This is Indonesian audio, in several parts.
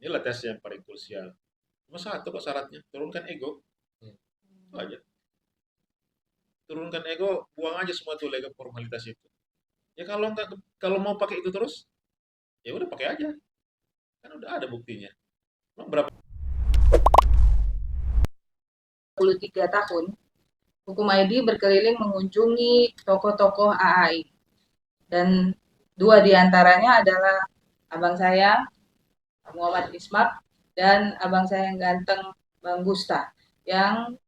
Inilah tes yang paling krusial. Cuma satu kok syaratnya, turunkan ego. Itu aja. Turunkan ego, buang aja semua tuh lega formalitas itu. Ya kalau nggak, kalau mau pakai itu terus, ya udah pakai aja. Kan udah ada buktinya. Emang berapa 23 tahun, Hukum ID berkeliling mengunjungi tokoh-tokoh AAI. Dan dua diantaranya adalah abang saya, Muhammad Ismak, dan abang saya yang ganteng, Bang Gusta. Yang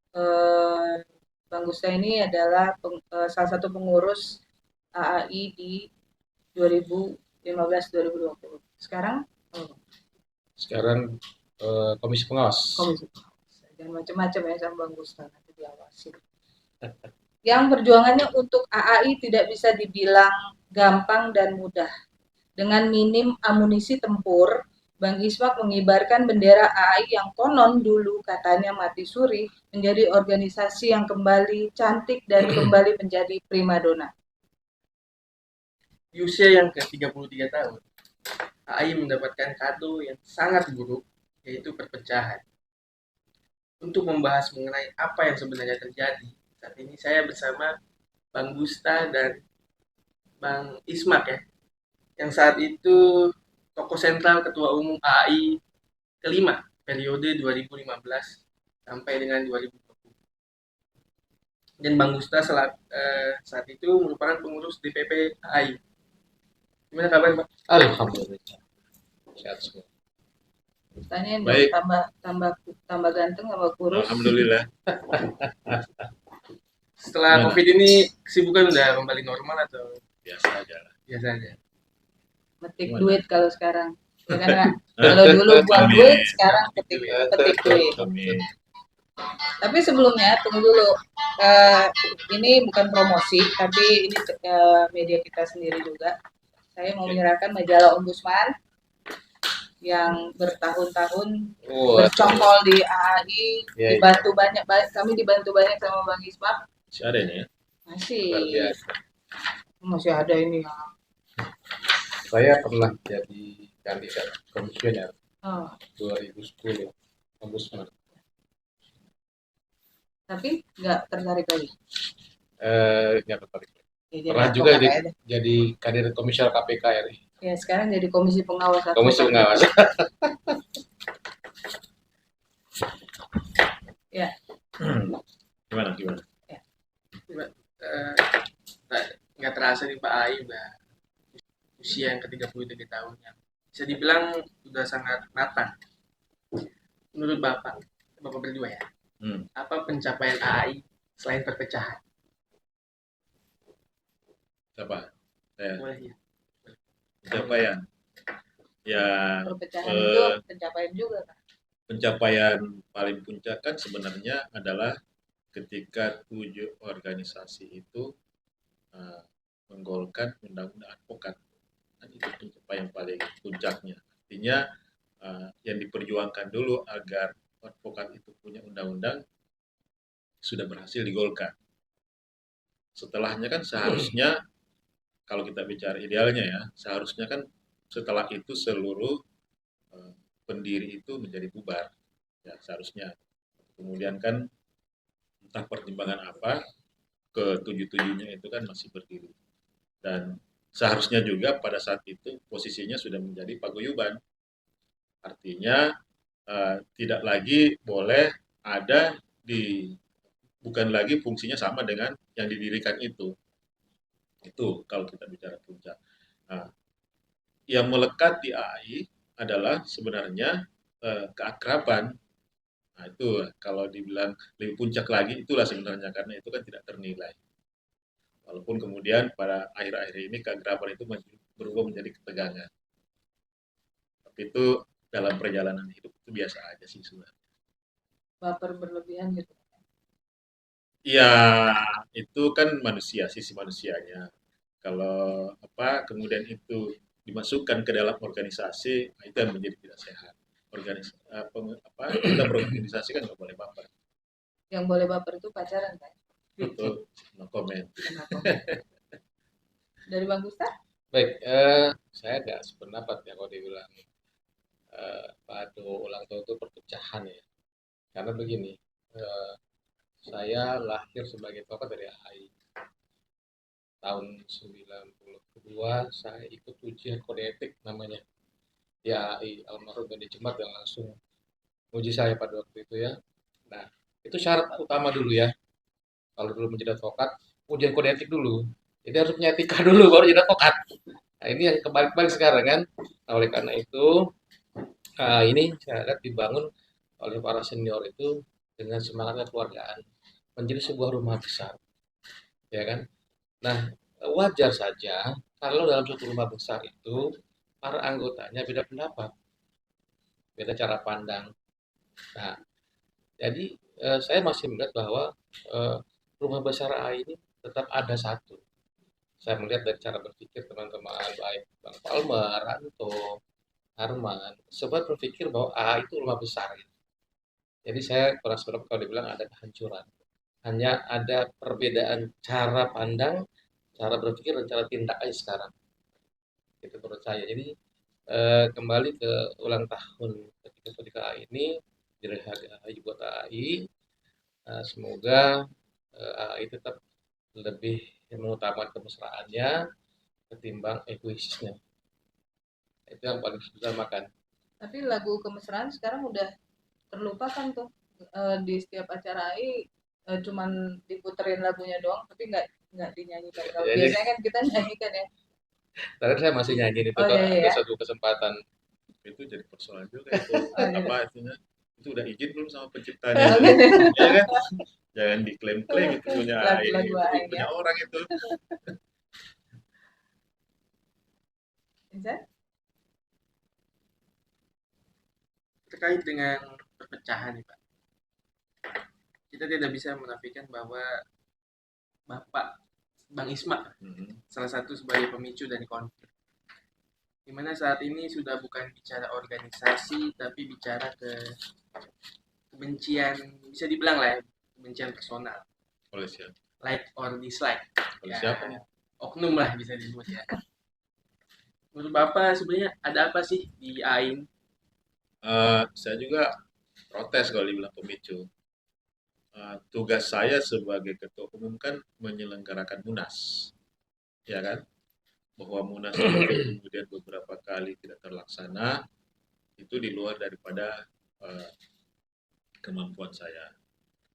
Bang Gusta ini adalah salah satu pengurus AAI di 2015-2020. Sekarang sekarang komisi pengawas. komisi dan macam-macam ya sama Bang Gusta, nanti diawasi. Yang perjuangannya untuk AAI tidak bisa dibilang gampang dan mudah. Dengan minim amunisi tempur, Bang Ismak mengibarkan bendera AAI yang konon dulu katanya mati suri menjadi organisasi yang kembali cantik dan kembali menjadi primadona. Di usia yang ke-33 tahun, AAI mendapatkan kado yang sangat buruk, yaitu perpecahan. Untuk membahas mengenai apa yang sebenarnya terjadi, saat ini saya bersama Bang Gusta dan Bang Ismak ya, yang saat itu tokoh sentral Ketua Umum AAI kelima periode 2015 sampai dengan 2020. Dan Bang Gusta saat itu merupakan pengurus DPP AAI. Gimana kabar, Pak? Alhamdulillah. Sehat semua. Tanyain dong, Baik. tambah ganteng, tambah kurus. Alhamdulillah. Setelah Gimana? COVID ini kesibukan udah kembali normal atau Biasa aja lah. biasa aja? Metik Gimana? duit kalau sekarang. Ya kan, Kak? Kalau dulu buat Amin. duit, sekarang petik duit. Amin. Tapi sebelumnya tunggu dulu. Ini bukan promosi, tapi ini media kita sendiri juga. Saya mau menyerahkan majalah Ombudsman yang bertahun-tahun bercongkol di AAI, dibantu banyak, kami dibantu banyak sama Bang Ismak. Masih ada ini ya? Luar Masih biasa. ada ini ya. Saya pernah jadi kandidat komisioner Oh, 2010 Ombudsman. tapi nggak tertarik lagi. Nggak tertarik. Ya, Pernah juga jadi kandidat komisioner KPK RI. Ya sekarang jadi komisi pengawas. Komisi pengawas. Ya. Gimana? Ya. Nggak terasa nih Pak Ai udah usia yang ke-33 tahun yang bisa dibilang udah sangat matang. Menurut Bapak berdua ya, apa pencapaian AAI selain perpecahan? Siapa? Saya. Boleh ya. Pencapaian. Ya. Perpecahan itu pencapaian juga kan? Pencapaian paling puncak kan sebenarnya adalah ketika 7 organisasi itu menggolkan undang-undang advokat. Dan itu pencapaian paling puncaknya. Artinya yang diperjuangkan dulu agar advokat itu punya undang-undang sudah berhasil digolkan. Setelahnya kan seharusnya, kalau kita bicara idealnya ya, seharusnya kan setelah itu seluruh pendiri itu menjadi bubar. Ya seharusnya. Kemudian kan entah pertimbangan apa, ke-7-7-nya itu kan masih berdiri. Dan seharusnya juga pada saat itu posisinya sudah menjadi paguyuban. Artinya tidak lagi boleh ada bukan lagi fungsinya sama dengan yang didirikan itu. Itu kalau kita bicara puncak. Nah, yang melekat di AAI adalah sebenarnya keakraban. Nah itu kalau dibilang lebih puncak lagi itulah sebenarnya, karena itu kan tidak ternilai. Walaupun kemudian pada akhir-akhir ini keakraban itu berubah menjadi ketegangan. Tapi itu dalam perjalanan hidup itu biasa aja sih sebenarnya. Baper berlebihan gitu. Ya itu kan manusia, sisi manusianya. Kalau kemudian itu dimasukkan ke dalam organisasi, nah itu yang menjadi tidak sehat. Kita berorganisasi kan nggak boleh baper. Yang boleh baper itu pacaran kan? Betul, no comment. Dari Bang Gusta? Baik, saya nggak sependapat ya kalau dibilang ulang tahun itu perpecahan ya. Karena begini, eh, saya lahir sebagai tokoh dari AI. Tahun 92 saya ikut ujian kode etik namanya. Ya AI, almarhum Dodi Jembat yang langsung uji saya pada waktu itu ya. Nah, itu syarat utama dulu ya. Kalau dulu menjadi advokat, ujian kode etik dulu. Jadi harus punya etika dulu baru jadi advokat. Nah, ini yang kebalik-balik sekarang kan. Nah, oleh karena itu, ini saya lihat dibangun oleh para senior itu dengan semangat kekeluargaan menjadi sebuah rumah besar, ya kan? Nah, wajar saja kalau dalam suatu rumah besar itu para anggotanya beda pendapat, beda cara pandang. Nah, jadi saya masih melihat bahwa eh, rumah besar A ini tetap ada satu. Saya melihat dari cara berpikir teman-teman baik Bang Palmer, Ranto, Harman, sebab berpikir bahwa A itu rumah besar. Jadi saya kurang seberapa kalau dibilang ada kehancuran. Hanya ada perbedaan cara pandang, cara berpikir, dan cara tindak aja sekarang. Itu menurut saya. Jadi kembali ke ulang tahun ketika ini, dirahasiakan buat AI. Semoga AI tetap lebih mengutamakan kemesraannya ketimbang egoisnya. Itu yang paling diutamakan. Tapi lagu kemesraan sekarang udah terlupakan tuh. Di setiap acara AI cuman diputerin lagunya doang, tapi nggak dinyanyikan. Kalau Jadi biasanya kan kita nyanyikan ya. tadi saya masih nyanyiin itu Oh kok iya ada iya. satu kesempatan. Itu jadi persoalan juga itu. Oh iya. Apa artinya? Itu udah izin belum sama penciptanya itu? Ya kan? Jangan diklaim-klaim itu punya AI, Lagu-lagu itu AI punya ya. orang itu. Insan? Terkait dengan perpecahan nih Pak, kita tidak bisa menafikan bahwa Bapak Bang Isma salah satu sebagai pemicu dari konflik. Dimana saat ini sudah bukan bicara organisasi, tapi bicara ke kebencian, bisa dibilang lah ya, kebencian personal, Oleh siapa? like or dislike. Oleh Ya, siapa nih? oknum lah bisa disebut ya. Menurut Bapak sebenarnya ada apa sih di AIN? Saya juga protes kalau dibilang pemicu. Tugas saya sebagai ketua umum kan menyelenggarakan Munas, ya kan? Bahwa Munas itu kemudian beberapa kali tidak terlaksana, itu di luar daripada uh, kemampuan saya.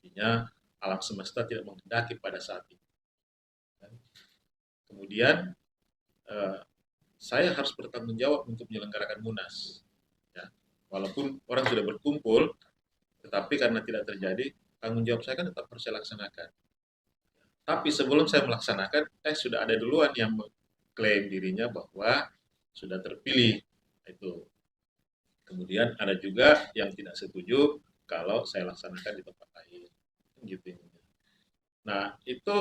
Artinya alam semesta tidak menghendaki pada saat itu. Kemudian uh, saya harus bertanggung jawab untuk menyelenggarakan Munas. Ya. Walaupun orang sudah berkumpul, tetapi karena tidak terjadi, tanggung jawab saya kan tetap harus saya laksanakan. Tapi sebelum saya melaksanakan, sudah ada duluan yang mengklaim dirinya bahwa sudah terpilih. Itu. Kemudian ada juga yang tidak setuju kalau saya laksanakan di tempat lain. Gitu. Nah, itu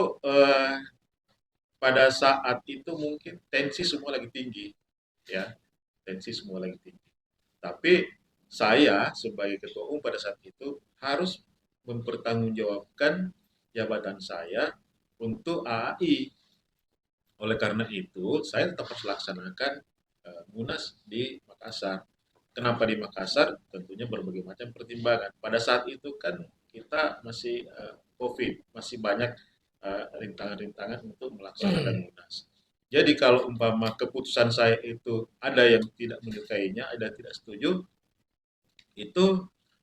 pada saat itu mungkin tensi semua lagi tinggi, ya, tensi semua lagi tinggi. Tapi saya sebagai ketua umum pada saat itu harus mempertanggungjawabkan jabatan saya untuk AAI. Oleh karena itu, saya tetap harus laksanakan Munas di Makassar. Kenapa di Makassar? Tentunya berbagai macam pertimbangan. Pada saat itu kan kita masih COVID, masih banyak rintangan-rintangan untuk melaksanakan Munas. Jadi kalau umpama keputusan saya itu ada yang tidak menyukainya, ada yang tidak setuju, itu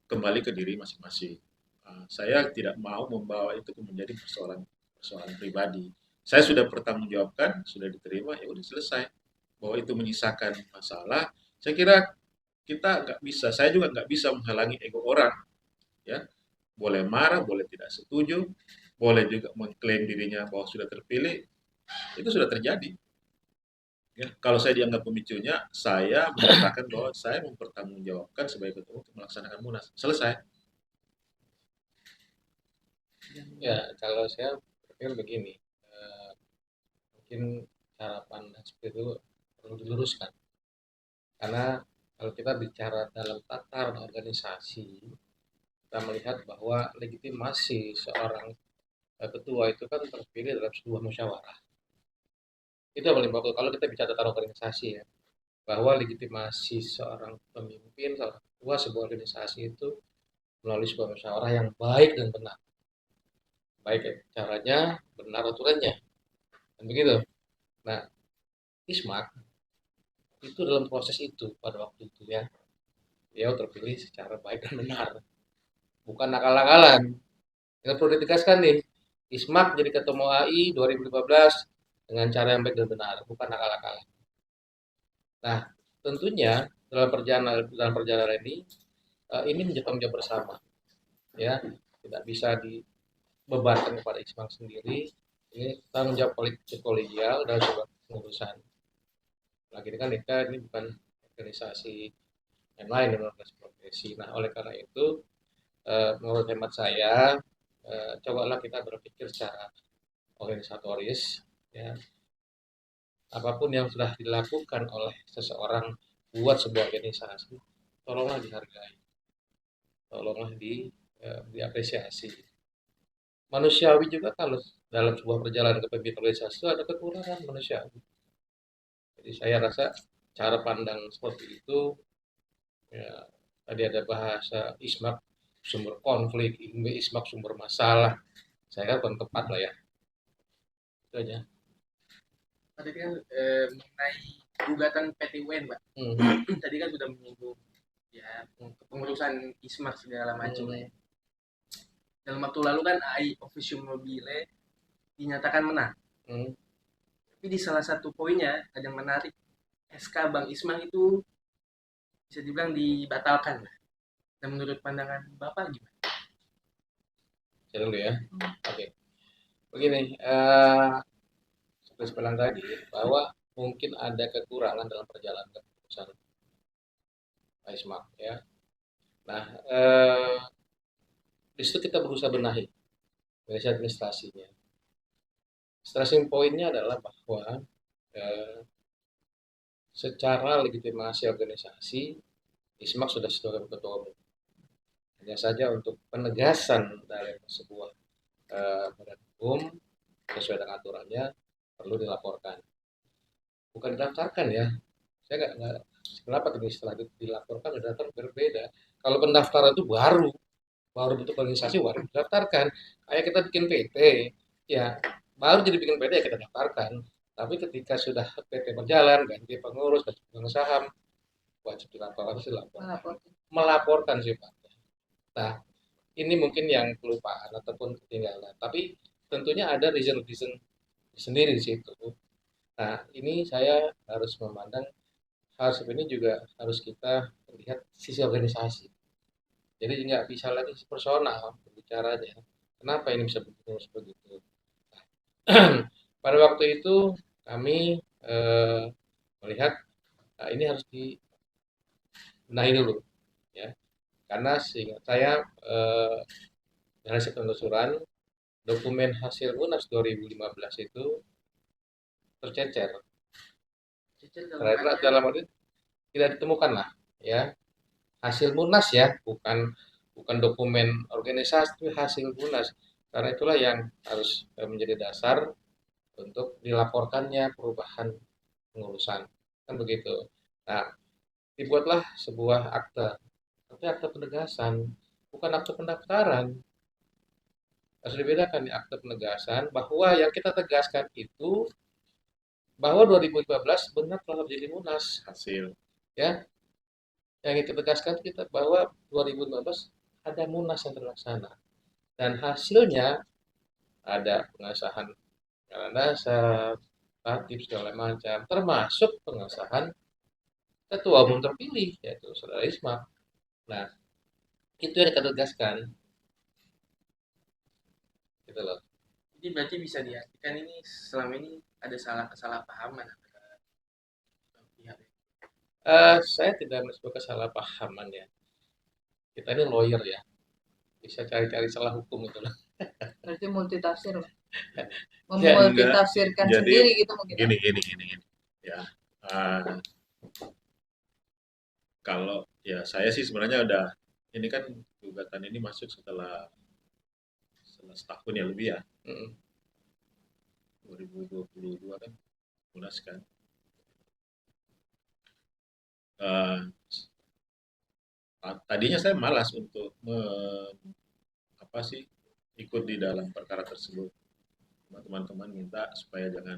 kembali ke diri masing-masing. Saya tidak mau membawa itu menjadi persoalan pribadi. Saya sudah pertanggungjawabkan, sudah diterima, ya udah selesai. Bahwa itu menyisakan masalah, saya kira kita nggak bisa, saya juga nggak bisa menghalangi ego orang, ya. Boleh marah, boleh tidak setuju, boleh juga mengklaim dirinya bahwa sudah terpilih, itu sudah terjadi. Ya, kalau saya dianggap pemicunya, saya mengatakan bahwa saya mempertanggungjawabkan sebagai ketua untuk melaksanakan Munas. Selesai. Ya, kalau saya berpikir begini, mungkin cara pandang seperti itu perlu diluruskan. Karena kalau kita bicara dalam tataran organisasi, kita melihat bahwa legitimasi seorang ketua itu kan terpilih dalam sebuah musyawarah. Itu yang paling bagus kalau kita bicara tataran organisasi ya, bahwa legitimasi seorang pemimpin, seorang bahwa sebuah organisasi itu melalui sebuah musyawarah yang baik dan benar. Baik caranya, benar aturannya. Dan begitu. Nah, ISMAK itu dalam proses itu pada waktu itu ya, beliau terpilih secara baik dan benar, bukan akal-akalan. Yang perlu ditegaskan nih, ISMAK jadi ketua AI 2015 dengan cara yang baik dan benar, bukan akal-akalan. Nah, tentunya dalam perjalanan ini menjadi tanggung jawab bersama, ya, tidak bisa dibebankan kepada ISMAK sendiri. Ini tanggung jawab kolegial dalam sebuah pengurusan. Lagi ini kan ini bukan organisasi yang lain dengan organisasi profesi. Nah, oleh karena itu, menurut hemat saya, cobalah kita berpikir secara organisatoris, ya. Apapun yang sudah dilakukan oleh seseorang buat sebuah organisasi, tolonglah dihargai, tolonglah diapresiasi. Manusiawi juga kalau dalam sebuah perjalanan kepemimpinan organisasi itu ada kekurangan manusiawi. Jadi saya rasa cara pandang seperti itu, ya, tadi ada bahasa ISMAK sumber konflik, ISMAK sumber masalah. Saya kan kurang tepat lah ya. Itu aja. Tadi kan mengenai gugatan PT UN, Pak. Tadi kan sudah menyinggung ya pengurusan ISMAK segala macam ya. Dalam waktu lalu kan AI Officium Mobile dinyatakan menang. Tapi di salah satu poinnya ada yang menarik, SK Bank ISMAK itu bisa dibilang dibatalkan. Dan menurut pandangan Bapak gimana? Saya dulu ya. Oke. Begini, seperti bilang tadi bahwa mungkin ada kekurangan dalam perjalanan keputusan ISMAK ya. Nah, di situ kita berusaha benahi dari administrasinya. Stressing pointnya adalah bahwa secara legitimasi organisasi ISMAK sudah sesuai ketua umum. Hanya saja untuk penegasan dari sebuah badan hukum sesuai dengan aturannya perlu dilaporkan. Bukan didaftarkan ya. Saya nggak kenapa ini setelah dilaporkan didaftarkan berbeda. Kalau pendaftaran itu baru bentuk organisasi baru didaftarkan. Kayak kita bikin PT, ya baru jadi bikin PT ya kita daftarkan. Tapi ketika sudah PT berjalan, ganti pengurus, ganti pemegang saham, wajib melaporkan sifatnya. Nah, ini mungkin yang kelupaan ataupun ketinggalan. Tapi tentunya ada reason sendiri di situ. Nah, ini saya harus memandang hal seperti ini juga harus kita lihat sisi organisasi. Jadi nggak bisa lagi personal berbicaranya. Kenapa ini bisa begitu? Pada waktu itu kami melihat ini harus dibenahi dulu, ya. Karena seingat saya dari hasil penelusuran dokumen hasil Munas 2015 itu tercecer. Dalam arti tidak ditemukan lah, ya. Hasil Munas ya, bukan dokumen organisasi, hasil Munas. Karena itulah yang harus menjadi dasar untuk dilaporkannya perubahan pengurusan. Kan begitu. Nah, dibuatlah sebuah akte. Tapi akte penegasan, bukan akte pendaftaran. Harus dibedakan di akte penegasan bahwa yang kita tegaskan itu bahwa 2015 benar telah terjadi Munas. Hasil. Ya, yang kita tegaskan kita bahwa 2015 ada Munas yang terlaksana dan hasilnya ada pengesahan anggaran dasar, tatib segala macam, termasuk pengesahan ketua umum terpilih yaitu Saudara ISMAK. Nah, itu yang kita tegaskan, gitu loh. Jadi berarti bisa diartikan ini selama ini ada kesalahpahaman antara pihak. Saya tidak menyebut kesalahpahaman ya. Kita ini lawyer ya, bisa cari-cari salah hukum itu lah. Berarti multitafsir, Ya, memultitafsirkan jadi, sendiri gitu mungkin. Gini. Ya, kalau ya saya sih sebenarnya udah ini kan gugatan ini masuk setelah setahun ya lebih ya. 2022 kan Munas kan. tadinya saya malas untuk apa sih ikut di dalam perkara tersebut. Teman-teman minta supaya jangan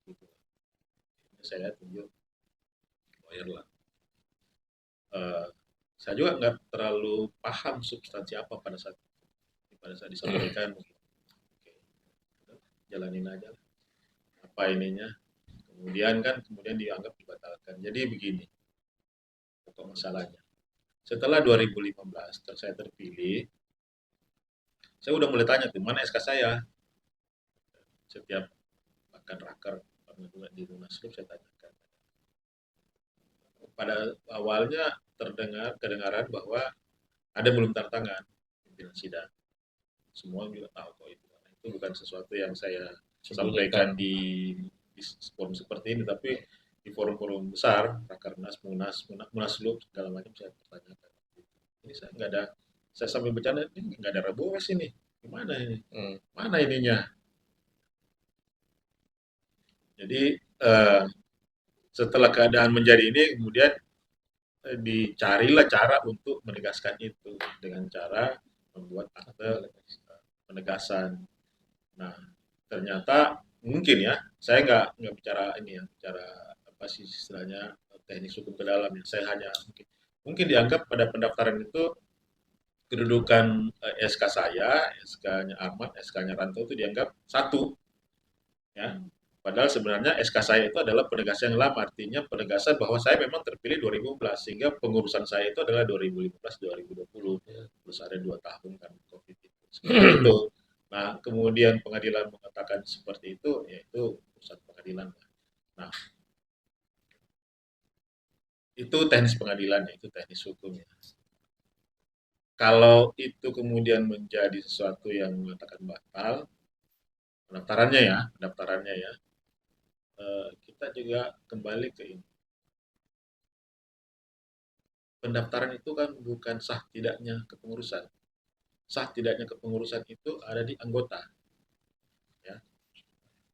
gitu. Saya tunjuk lawyer lah. Saya juga nggak terlalu paham substansi apa pada saat disampaikan. Oke, jalanin aja lah. Apa ininya. Kemudian dianggap dibatalkan. Jadi begini pokok masalahnya. Setelah 2015 saya terpilih, saya udah mulai tanya tuh mana SK saya. Setiap bahkan raker pernah juga di Munaslup saya tanyakan. Pada awalnya kedengaran bahwa ada belum tanda tangan pimpinan sidang. Semua juga tahu kok itu. Itu bukan sesuatu yang saya sampaikan di forum seperti ini, tapi di forum-forum besar, Rakernas, Munaslup, segala macam saya pertanyakan. Ini saya nggak ada, saya sambil bercanda, ini nggak ada Reboes ini. Gimana ini? Mana ininya? Jadi setelah keadaan menjadi ini, kemudian dicarilah cara untuk menegaskan itu dengan cara membuat akte penegasan. Nah, ternyata mungkin ya, saya nggak bicara ini ya, bicara apa sih istilahnya teknis hukum ke dalam ya. Saya hanya mungkin dianggap pada pendaftaran itu kedudukan SK saya, SK-nya Ahmad, SK-nya Ranto itu dianggap satu, ya. Padahal sebenarnya SK saya itu adalah penegasan yang lama, artinya penegasan bahwa saya memang terpilih 2014, sehingga pengurusan saya itu adalah 2015-2020, terus ada 2 tahun kan COVID itu. Seperti itu. Nah, kemudian pengadilan mengatakan seperti itu, yaitu urusan pengadilan. Nah, itu teknis pengadilan, itu teknis hukumnya. Kalau itu kemudian menjadi sesuatu yang mengatakan batal, pendaftarannya ya, kita juga kembali ke ini. Pendaftaran itu kan bukan sah tidaknya kepengurusan. Sah tidaknya kepengurusan itu ada di anggota. Ya.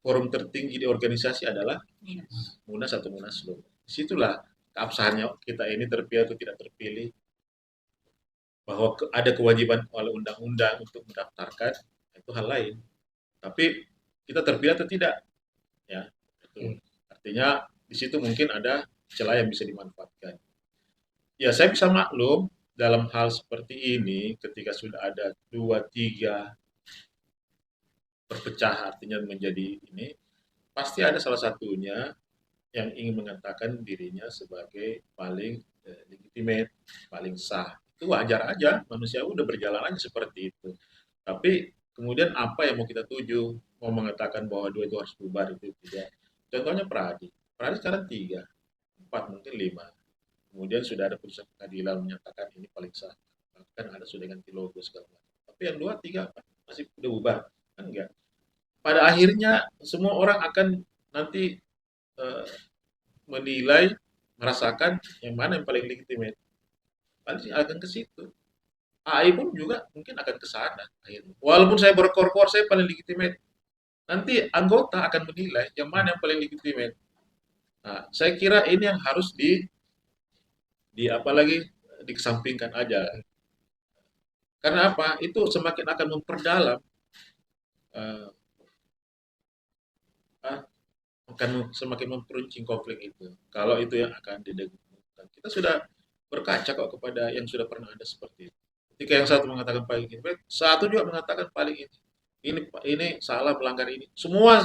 Forum tertinggi di organisasi adalah Munas atau Munaslup. Disitulah keabsahannya kita ini terpilih atau tidak terpilih. Bahwa ada kewajiban oleh undang-undang untuk mendaftarkan, itu hal lain. Tapi kita terpilih atau tidak, ya. Artinya di situ mungkin ada celah yang bisa dimanfaatkan. Ya, saya bisa maklum dalam hal seperti ini ketika sudah ada 2-3 perpecah artinya menjadi ini, pasti ada salah satunya yang ingin mengatakan dirinya sebagai paling legitimate, paling sah. Itu wajar aja, manusia udah berjalan aja seperti itu. Tapi kemudian apa yang mau kita tuju? Mau mengatakan bahwa 2 itu harus bubar, itu tidak. Contohnya Pradi sekarang 3, 4 mungkin 5. Kemudian sudah ada putusan pengadilan menyatakan ini paling sah. Bahkan ada sudah ganti logo segala macam. Tapi yang 2, 3 masih udah bubar, kan enggak. Pada akhirnya semua orang akan nanti menilai, merasakan yang mana yang paling legitimate. Paling akan ke situ. AI pun juga mungkin akan ke sana akhirnya. Walaupun saya berkor-kor saya paling legitimate, nanti anggota akan menilai yang mana yang paling legitimate. Nah, saya kira ini yang harus apalagi dikesampingkan aja. Karena apa? Itu semakin akan memperdalam akan semakin memperuncing konflik itu. Kalau itu yang akan didengungkan. Kita sudah berkaca kok kepada yang sudah pernah ada seperti itu. Ketika yang satu mengatakan paling ini, satu juga mengatakan paling ini. Ini salah, melanggar ini. Semua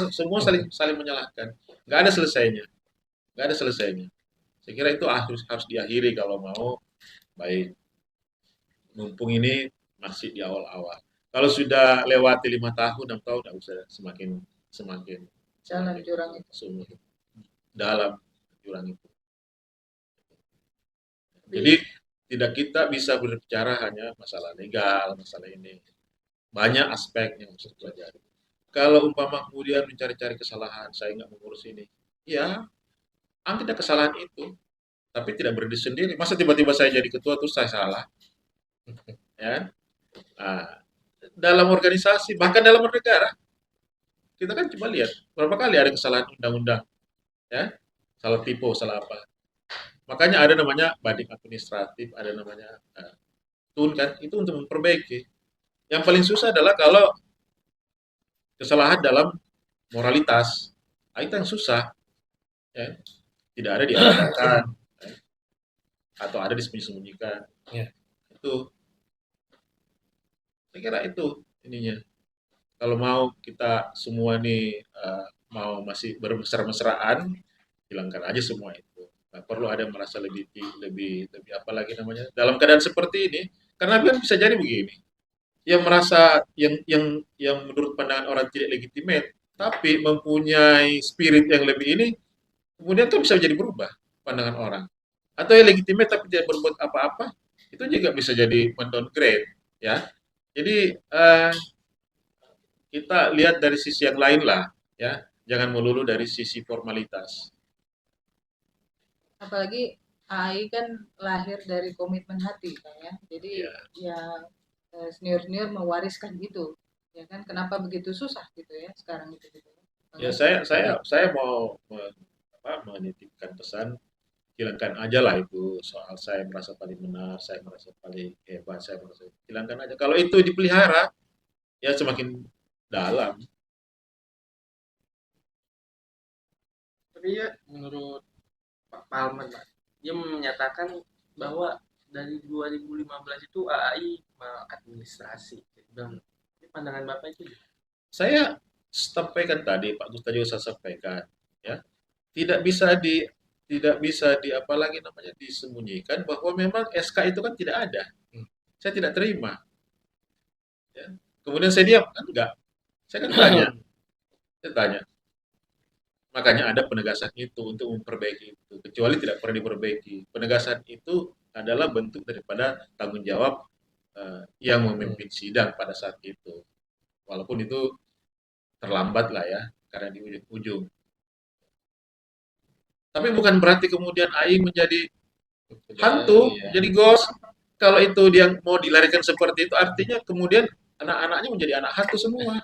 saling menyalahkan. Nggak ada selesainya. Saya kira itu harus diakhiri kalau mau baik. Mumpung ini masih di awal-awal. Kalau sudah lewati 5 tahun, 6 tahun, nggak usah semakin jalan jurang itu. Dalam jurang itu. Jadi tidak kita bisa berbicara hanya masalah legal, masalah ini. Banyak aspek yang harus dipelajari. Kalau umpama kemudian mencari-cari kesalahan, saya nggak mengurus ini. Ya, angkat kesalahan itu. Tapi tidak berdiri sendiri. Masa tiba-tiba saya jadi ketua terus saya salah? Ya. Nah, dalam organisasi, bahkan dalam negara, kita kan coba lihat berapa kali ada kesalahan undang-undang, ya, salah tipe, salah apa. Makanya ada namanya banding administratif, ada namanya tun kan, itu untuk memperbaiki. Yang paling susah adalah kalau kesalahan dalam moralitas. Nah, itu yang susah, ya. Tidak ada diadakan, ya, atau ada disembunyi-sembunyikan. Ya. Itu, saya kira itu ininya. Kalau mau kita semua nih mau masih bermesra-mesraan, hilangkan aja semua itu. Nggak perlu ada yang merasa lebih apa lagi namanya. Dalam keadaan seperti ini, karena kan bisa jadi begini. Yang merasa yang menurut pandangan orang tidak legitimate, tapi mempunyai spirit yang lebih ini, kemudian kan bisa jadi berubah pandangan orang. Atau yang legitimate tapi tidak berbuat apa-apa, itu juga bisa jadi mendowngrade, ya. Jadi kita lihat dari sisi yang lain lah, ya. Jangan melulu dari sisi formalitas. Apalagi AI kan lahir dari komitmen hati kan ya. Jadi Ya. ya senior-senior mewariskan itu. Ya kan kenapa begitu susah gitu ya sekarang itu gitu. Ya saya mau menitipkan pesan, hilangkan aja lah itu soal saya merasa paling benar, saya merasa paling hebat, saya merasa hilangkan aja. Kalau itu dipelihara, ya semakin dalam. Tapi ya menurut Pak Palmer, Pak, dia menyatakan bahwa dari 2015 itu AI maladministrasi. Dia bilang, ini pandangan Bapak itu gimana? Saya sampaikan tadi, Pak Gusta juga saya sampaikan, ya tidak bisa di apa lagi namanya disembunyikan bahwa memang SK itu kan tidak ada. Saya tidak terima. Ya. Kemudian saya diam kan enggak. Saya kan tanya, saya tanya. Makanya ada penegasan itu untuk memperbaiki itu. Kecuali tidak pernah diperbaiki. Penegasan itu adalah bentuk daripada tanggung jawab yang memimpin sidang pada saat itu. Walaupun itu terlambat lah ya, karena di ujung-ujung. Tapi bukan berarti kemudian AI menjadi hantu, Iya. jadi ghost. Kalau itu dia mau dilarikan seperti itu, artinya kemudian anak-anaknya menjadi anak hantu semua.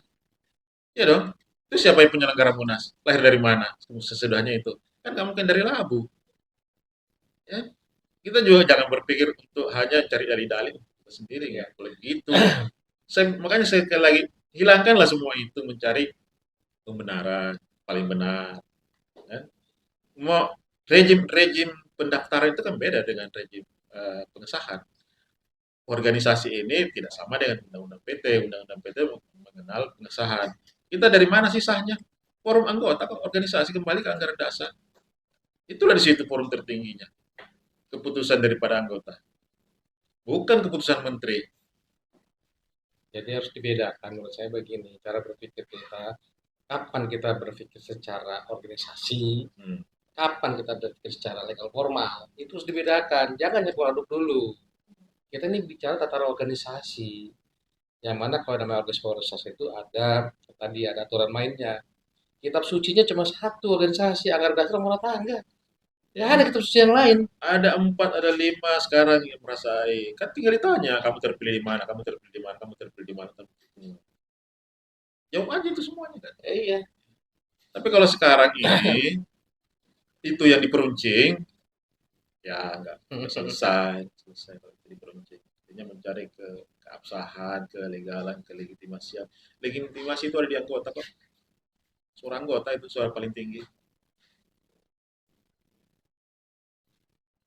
Iya dong. Itu siapa yang penyelenggara Munas? Lahir dari mana? Sesudahnya itu. Kan nggak mungkin dari labu. Ya. Kita juga jangan berpikir untuk hanya cari dalih-dalih kita sendiri, nggak boleh begitu. Makanya saya sekali lagi, hilangkanlah semua itu mencari pembenaran, paling benar. Ya. Mau rejim pendaftaran itu kan beda dengan rejim pengesahan. Organisasi ini tidak sama dengan undang-undang PT. Undang-undang PT mengenal pengesahan. Kita dari mana sih sahnya? Forum anggota kok organisasi kembali ke anggaran dasar. Itulah di situ forum tertingginya. Keputusan daripada anggota. Bukan keputusan menteri. Jadi harus dibedakan menurut saya begini, cara berpikir kita, kapan kita berpikir secara organisasi, kapan kita berpikir secara legal formal, itu harus dibedakan, jangan nyampur aduk dulu. Kita ini bicara tata organisasi, yang mana kalau namanya organisasi itu ada tadi ada aturan mainnya. Kitab sucinya cuma satu organisasi, anggaran dasar rumah tangga. Ya ada kitab suci yang lain. Ada 4, ada 5 sekarang yang merasa kan tinggal ditanya, kamu terpilih di mana, kamu terpilih di mana, kamu terpilih di mana. Jawab aja itu semuanya kan. Iya. Tapi kalau sekarang ini, itu yang diperuncing, ya nggak selesai kalau itu diperuncing. Artinya mencari keabsahan, kelegalan, kelegitimasian. Legitimasi itu ada di anggota kok. Suara anggota itu suara paling tinggi.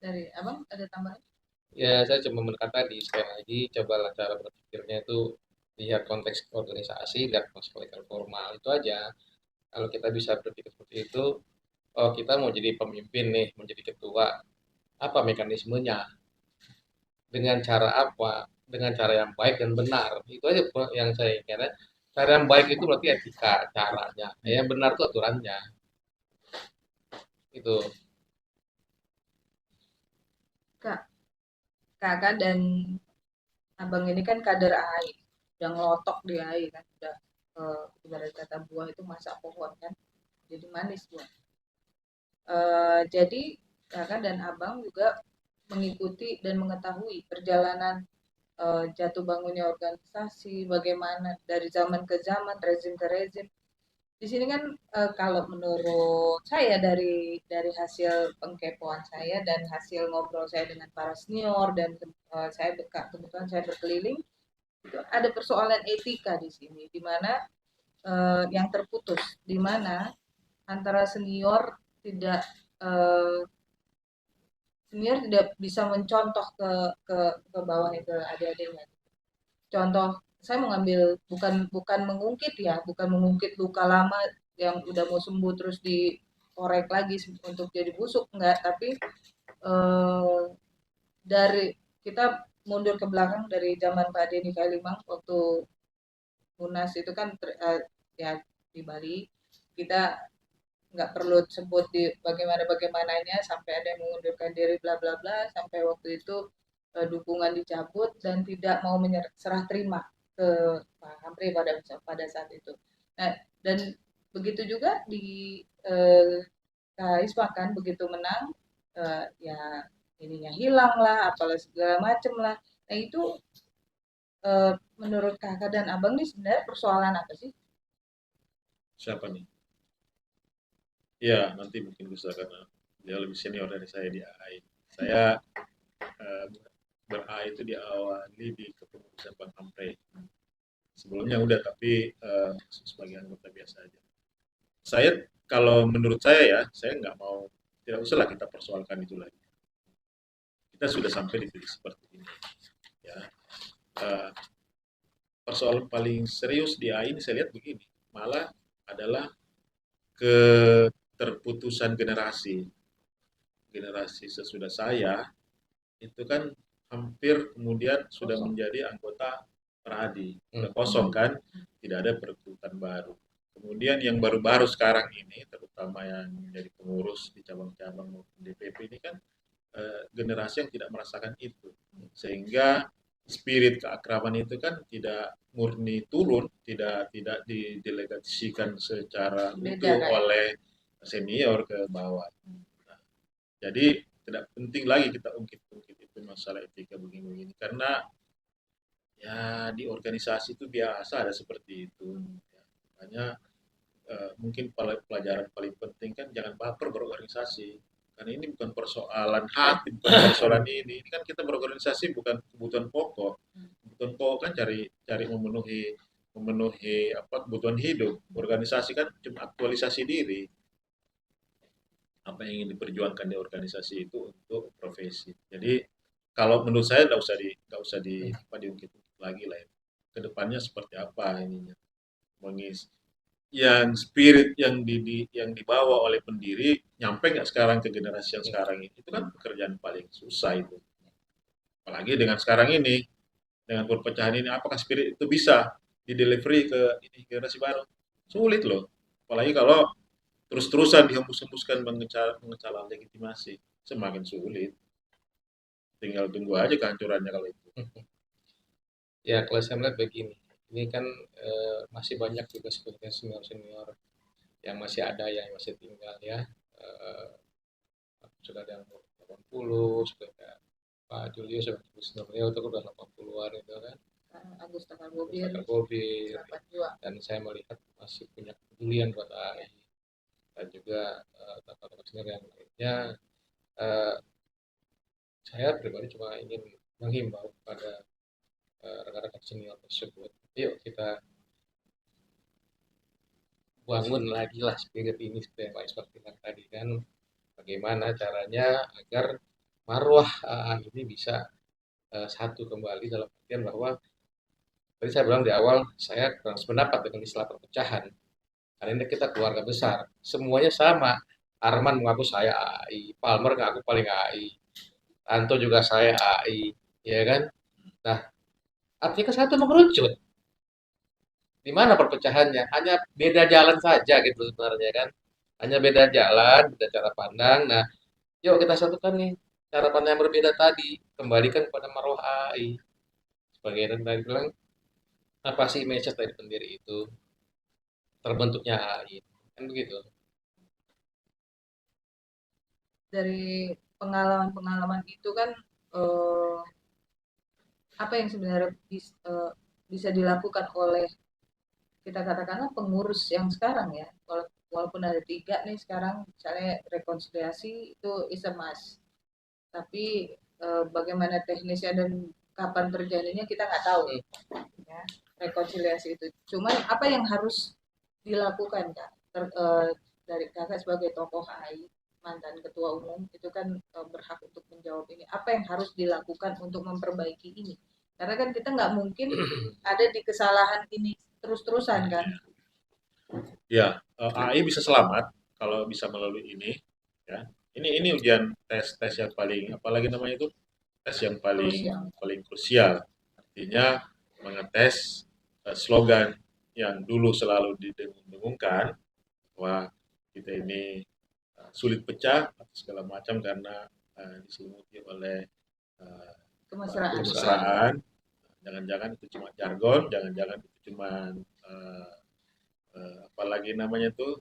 Dari Abang ada tambahan? Ya, saya cuma menekan tadi, sekali lagi, cobalah cara berpikirnya itu lihat konteks organisasi, lihat konteks legal formal, itu aja. Kalau kita bisa berpikir seperti itu, oh kita mau jadi pemimpin nih, mau jadi ketua, apa mekanismenya? Dengan cara apa? Dengan cara yang baik dan benar. Itu aja yang saya kira. Cara yang baik itu berarti etika, caranya. Yang benar itu aturannya. Itu. Kakak dan Abang ini kan kader AI, udah ngelotok di AI kan, udah ibarat kata buah itu masak pohon kan, jadi manis buah. Jadi kakak dan abang juga mengikuti dan mengetahui perjalanan jatuh bangunnya organisasi, bagaimana dari zaman ke zaman, rezim ke rezim. di sini kan kalau menurut saya dari hasil pengkepoan saya dan hasil ngobrol saya dengan para senior dan saya kebetulan saya berkeliling itu ada persoalan etika di sini di mana yang terputus di mana antara eh, senior tidak bisa mencontoh ke bawahnya ke adik-adiknya. Contoh saya mau ngambil bukan bukan mengungkit ya, bukan mengungkit luka lama yang udah mau sembuh terus dikorek lagi untuk jadi busuk enggak, tapi eh, dari kita mundur ke belakang dari zaman Pak Denny Kalimang waktu Munas itu kan ya di Bali kita nggak perlu sebut di bagaimana bagaimananya sampai ada yang mengundurkan diri bla bla bla sampai waktu itu dukungan dicabut dan tidak mau serah terima ke Pak Hamri pada saat itu. Nah, dan begitu juga di Kais kan begitu menang ya ininya hilang lah apalah segala macem lah. Nah itu menurut kakak dan abang nih sebenarnya persoalan apa sih? Siapa nih? Ya, nanti mungkin bisa karena dia lebih senior dari saya di AI. Saya eh, ber-AI itu diawali di kepengurusan Bang Ampre. Sebelumnya udah, tapi sebagai anggota biasa aja. Saya, kalau menurut saya ya, saya nggak mau, tidak usahlah kita persoalkan itu lagi. Kita sudah sampai di titik seperti ini. Ya, Eh, persoalan paling serius di AI ini saya lihat begini, malah adalah keterputusan generasi sesudah saya itu kan hampir kemudian sudah Kosong. menjadi anggota peradi, sudah kosong kan, tidak ada perekrutan baru. Kemudian yang baru-baru sekarang ini, terutama yang menjadi pengurus di cabang-cabang maupun DPP ini kan generasi yang tidak merasakan itu, sehingga spirit keakraban itu kan tidak murni turun, tidak didelegasikan secara utuh oleh senior ke bawah. Jadi tidak penting lagi kita ungkit-ungkit itu masalah etika begini-begini karena ya di organisasi itu biasa ada seperti itu. Ya, makanya mungkin pelajaran paling penting kan jangan baper berorganisasi. Karena ini bukan persoalan hati, bukan persoalan ini. Ini kan kita berorganisasi bukan kebutuhan pokok. Kebutuhan pokok kan cari memenuhi memenuhi apa kebutuhan hidup. Organisasi kan cuma aktualisasi diri. Apa yang ingin diperjuangkan di organisasi itu untuk profesi. Jadi kalau menurut saya nggak usah diungkit lagi lah ya. Kedepannya seperti apa ininya, mengis yang spirit yang dibawa oleh pendiri nyampe nggak sekarang ke generasi yang sekarang ini, itu kan pekerjaan paling susah itu. Apalagi dengan sekarang ini, dengan perpecahan ini, apakah spirit itu bisa di delivery ke ini generasi baru? Sulit loh. Apalagi kalau terus-terusan dihembus-hembuskan mengecalah legitimasi, semakin sulit. Tinggal tunggu aja kehancurannya kalau itu. Ya, kalau saya melihat begini, ini kan masih banyak juga sebetulnya senior-senior yang masih ada yang masih tinggal ya. Eh, sudah ada yang 80, sudah ada Pak Julius sudah senior beliau itu udah 80-an itu kan. Agus Takal Ustaz Bobir, Sahabat Juang. dan saya melihat masih punya kepedulian buat AI dan juga tokoh-tokoh senior yang lainnya. Eh, saya pribadi cuma ingin menghimbau kepada rekan-rekan senior tersebut, yuk kita bangun lagi lah spirit ini seperti yang Pak Isfak bilang tadi kan, bagaimana caranya agar marwah ini bisa satu kembali dalam artian bahwa tadi saya bilang di awal saya kurang sependapat dengan istilah perpecahan. Karena ini kita keluarga besar, semuanya sama. Arman mengaku saya AI, Palmer mengaku paling AI, Anto juga saya AI, ya kan? Nah, artinya ke satu mengerucut. Di mana perpecahannya? Hanya beda jalan saja gitu sebenarnya kan. Hanya beda jalan, beda cara pandang. Nah, yuk kita satukan nih cara pandang yang berbeda tadi, kembalikan kepada marwah AI. Sebagai yang tadi bilang, apa sih message dari pendiri itu? Terbentuknya AI. Kan begitu. Dari pengalaman-pengalaman itu kan eh, apa yang sebenarnya bisa dilakukan oleh kita katakanlah pengurus yang sekarang ya, walaupun ada 3 nih sekarang, misalnya rekonsiliasi itu is a must. Tapi bagaimana teknisnya dan kapan terjadinya kita nggak tahu. Ya, rekonsiliasi itu. Cuman apa yang harus dilakukan Kak? Dari Kakak sebagai tokoh HAI, mantan ketua umum, itu kan berhak untuk menjawab ini. Apa yang harus dilakukan untuk memperbaiki ini? Karena kan kita nggak mungkin ada di kesalahan ini terus-terusan kan. Ya, AI bisa selamat kalau bisa melalui ini. Ya, ini ujian tes yang paling, apalagi namanya itu, tes yang paling krusial. Artinya mengetes slogan yang dulu selalu didengung-dengungkan bahwa kita ini sulit pecah atau segala macam karena diselimuti oleh kemesraan. Jangan-jangan itu cuma jargon, jangan-jangan itu cuma apalagi namanya tuh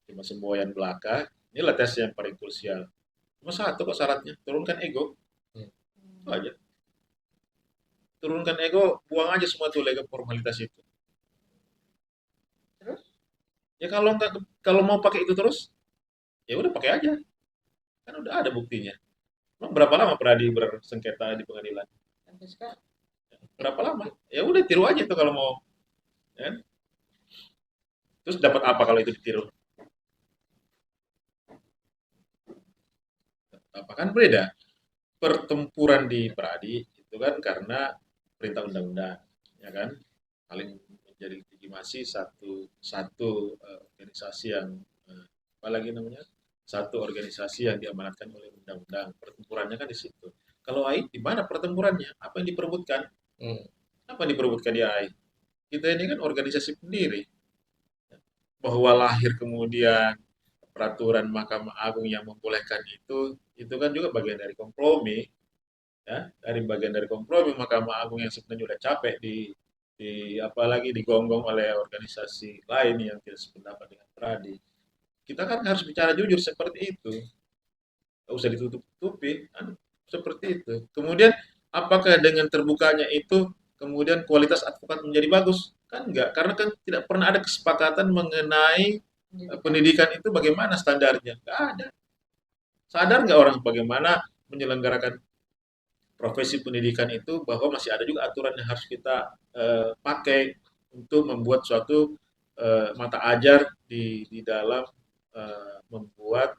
cuma semboyan belaka. Inilah tes yang paling krusial. Cuma satu kok syaratnya, turunkan ego. Itu aja. Turunkan ego, buang aja semua tuh ego formalitas itu. Terus? Ya kalau mau pakai itu terus, ya udah pakai aja. Kan udah ada buktinya. Emang berapa lama Pradi bersengketa di pengadilan? Sampai sekarang. Berapa lama? Ya udah tiru aja tuh kalau mau. Ya. Terus dapat apa kalau itu ditiru? Apa kan beda? Pertempuran di Pradi itu kan karena perintah undang-undang, ya kan? Paling menjadi legitimasi satu organisasi yang apalagi namanya? Satu organisasi yang diamanatkan oleh undang-undang. Pertempurannya kan di situ. Kalau AI di mana pertempurannya? Apa yang diperebutkan? Apa yang diperebutkan di AI? Kita ini kan organisasi pendiri. Bahwa lahir kemudian peraturan Mahkamah Agung yang membolehkan itu kan juga bagian dari kompromi, ya, dari bagian dari kompromi Mahkamah Agung yang sebenarnya udah capek di apalagi digonggong oleh organisasi lain yang tidak sependapat dengan Pradi. Kita kan harus bicara jujur seperti itu, nggak usah ditutup-tutupi, kan seperti itu. Kemudian apakah dengan terbukanya itu kemudian kualitas advokat menjadi bagus? Kan enggak, karena kan tidak pernah ada kesepakatan mengenai pendidikan itu bagaimana standarnya. Enggak ada. Sadar nggak orang bagaimana menyelenggarakan profesi pendidikan itu bahwa masih ada juga aturan yang harus kita pakai untuk membuat suatu mata ajar di dalam membuat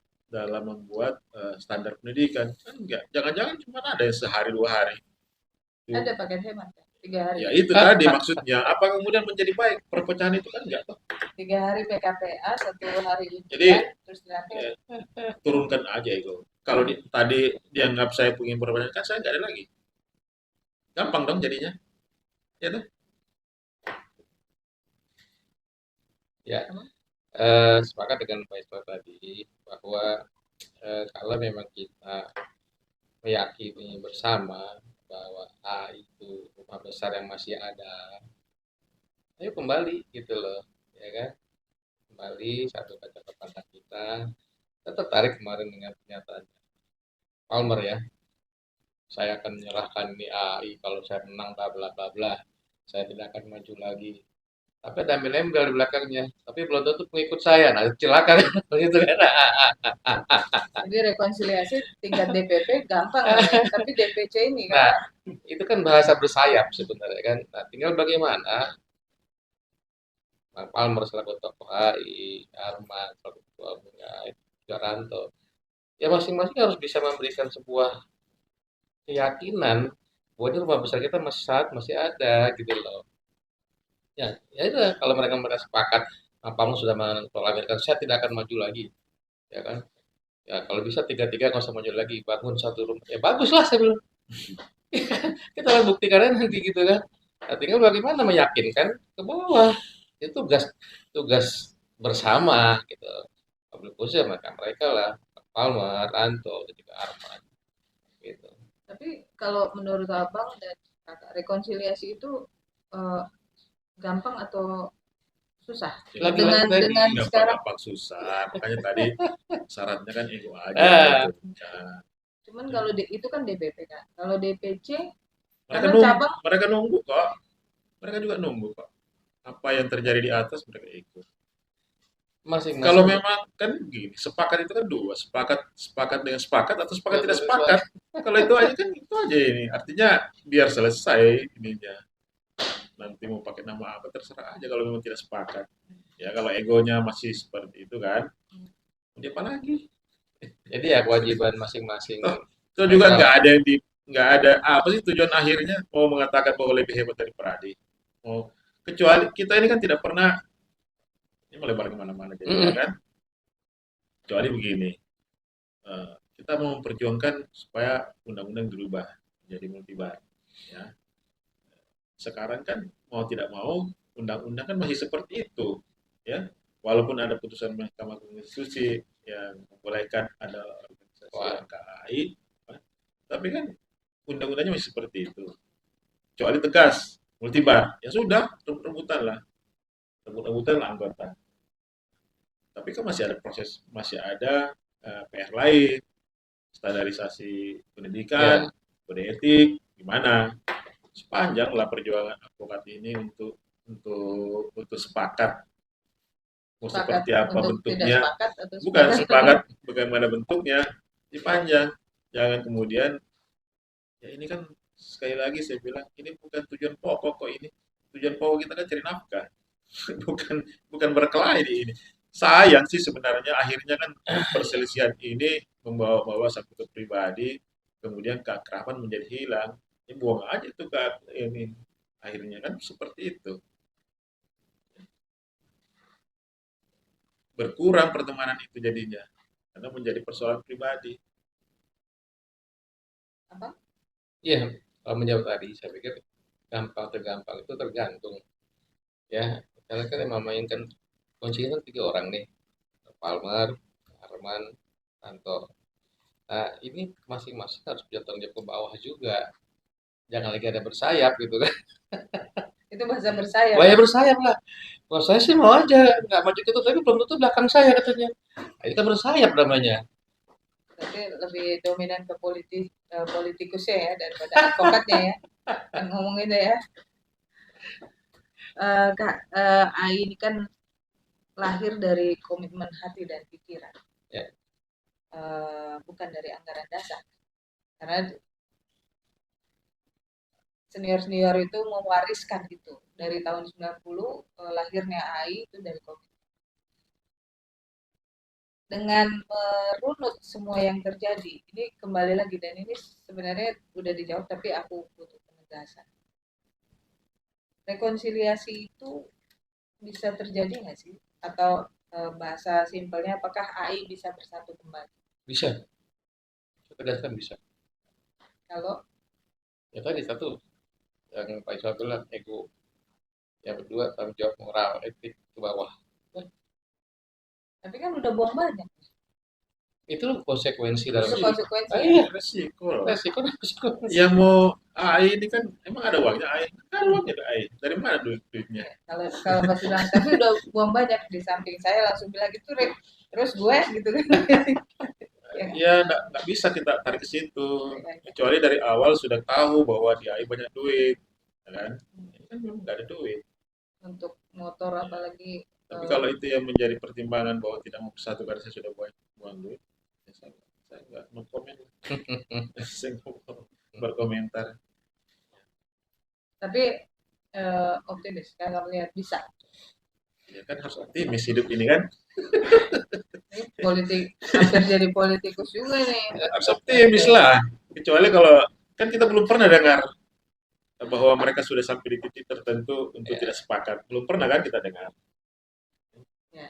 standar pendidikan kan enggak, jangan-jangan cuma ada yang sehari 2 hari. Ada paket hemat kan? 3 hari. Ya itu tadi maksudnya. Apa kemudian menjadi baik perpecahan itu kan enggak toh. 3 hari PKPA, 1 hari ujian, Jadi terus terakhir turunkan aja itu. Kalau tadi dianggap saya ingin perpecahan kan saya nggak ada lagi. Gampang dong jadinya. Ya tuh. Ya, sepakat dengan Pak Isma tadi bahwa kalau memang kita meyakini bersama bahwa A itu rumah besar yang masih ada, ayo kembali gitu loh, ya kan? Kembali satu kaca pandang kita. Saya tertarik kemarin dengan pernyataan Palmer ya. Saya akan menyerahkan ini AI kalau saya menang bla bla bla bla. Saya tidak akan maju lagi. Tapi ada embel-embel di belakangnya. Tapi belum tentu pengikut saya. Nah, celaka gitu kan. jadi rekonsiliasi tingkat DPP gampang ya, tapi DPC ini Nah, kan itu kan bahasa bersayap sebenarnya kan. Nah, tinggal bagaimana Bang Palmer selaku tokoh AI, Arman selaku ketua umum AI, Garanto. Ya masing-masing harus bisa memberikan sebuah keyakinan bahwa ini rumah besar kita masih ada gitu loh. Ya itu kalau mereka sepakat, Palmer sudah mengamirkan saya tidak akan maju lagi, ya kan? Ya kalau bisa tiga-tiga nggak usah maju lagi, bangun satu rumah. Ya bagus lah saya bilang. Kita akan buktikan nanti gitu kan. Nah, tinggal bagaimana meyakinkan ke bawah. Itu tugas bersama gitu. Publik khusus mereka lah, Palmer, Anto, dan juga Arman gitu. tapi kalau menurut Abang dan Kakak, rekonsiliasi itu gampang atau susah? Lagi-lagi dengan sekarang gampang susah. Makanya tadi syaratnya kan ego aja. cuman kalau itu kan DPP kan. Kalau DPC mereka nunggu kok. Mereka juga nunggu kok. apa yang terjadi di atas mereka ikut. Masing-masing Kalau memang kan gini, sepakat itu kan dua, sepakat sepakat dengan sepakat atau sepakat tidak sepakat. Kalau itu aja kan itu aja ini. Artinya biar selesai ininya. Nanti mau pakai nama apa terserah aja kalau memang tidak sepakat. Ya kalau egonya masih seperti itu kan, mau dia apa lagi? jadi ya kewajiban masing-masing Toh, itu juga mereka. nggak ada apa sih tujuan akhirnya mau mengatakan bahwa lebih hebat dari Pradi. Mau kecuali kita ini kan tidak pernah ini melebar kemana-mana jadinya Mm-mm. kan. Kecuali begini, kita mau memperjuangkan supaya undang-undang dirubah menjadi multibar. Ya. Sekarang kan mau tidak mau undang-undang kan masih seperti itu, ya. Walaupun ada putusan Mahkamah Konstitusi yang membolehkan ada organisasi Wah, yang KAI, tapi kan undang-undangnya masih seperti itu. Kecuali tegas, multibar, ya sudah, rebut-rebutan lah, rebut-rebutan lah anggota. Tapi kan masih ada proses, masih ada PR lain, standarisasi pendidikan, ya, kode etik, gimana? Sepanjang lah perjuangan advokat ini untuk sepakat mau Sepakat seperti apa untuk tidak bentuknya, sepakat atau bukan sepakat? sepakat bagaimana bentuknya, dipanjang. Jangan kemudian ya ini kan sekali lagi saya bilang ini bukan tujuan pokok kok ini. Tujuan pokok kita kan cari nafkah, bukan bukan berkelahi di ini. Sayang sih sebenarnya akhirnya kan perselisihan ini membawa-bawa satu ke pribadi, kemudian keakraban menjadi hilang. Ini buang aja itu ke ini. Akhirnya kan seperti itu. Berkurang pertemanan itu jadinya karena menjadi persoalan pribadi. Apa? iya. Kalau menjawab tadi, saya pikir gampang tergampang itu tergantung. Ya, karena kan yang memainkan kuncinya kan tiga orang nih, Palmer, Arman, Tanto. Nah, ini masing-masing harus punya tanggung jawab ke bawah juga. Jangan lagi ada bersayap gitu kan. Itu bahasa bersayap. Wah ya bersayap lah. Kalau saya sih mau aja, nggak maju gitu, tapi belum tentu belakang saya katanya. Nah, itu kan bersayap namanya. Berarti lebih dominan ke politikusnya ya daripada advokatnya ya. Yang ngomongin deh ya. Kak, AI ini kan lahir dari komitmen hati dan pikiran. Ya. Bukan dari anggaran dasar. Karena senior-senior itu mewariskan itu. Dari tahun 90 lahirnya AI itu dari komitmen. Dengan merunut semua yang terjadi, ini kembali lagi dan ini sebenarnya udah dijawab tapi aku butuh penegasan. Rekonsiliasi itu bisa terjadi nggak sih? Atau bahasa simpelnya apakah AI bisa bersatu kembali? Bisa. Saya tegaskan bisa. Kalau Ya tadi satu, yang Pak Iswa bilang, ego. Yang kedua, tanggung jawab moral, etik ke bawah. tapi kan udah buang banyak. Itu konsekuensi dalam Itu Resiko, konsekuensi ya. iya, resiko loh. resiko dan konsekuensi. Yang mau AI ini kan emang ada uangnya AI, kan ada uangnya AI. Dari mana duitnya? Kalau pas bilang tapi udah buang banyak di samping saya langsung bilang gitu, terus gue gitu kan. Ya, Ya nggak bisa kita tarik ke situ. Kecuali dari awal sudah tahu bahwa di AI banyak duit, ya kan? Ini kan memang nggak ada duit. untuk motor apalagi Tapi kalau itu yang menjadi pertimbangan bahwa tidak mau bersatu karena saya sudah buang duit, ya saya nggak mau komen. Saya nggak mau berkomentar. tapi optimis kan kamu lihat bisa. Ya kan harus optimis hidup ini kan. Ini politik hampir jadi politikus juga nih. Harus optimis lah. Kecuali kalau kan kita belum pernah dengar bahwa mereka sudah sampai di titik tertentu untuk Ya. tidak sepakat. Belum pernah kan kita dengar. Ya,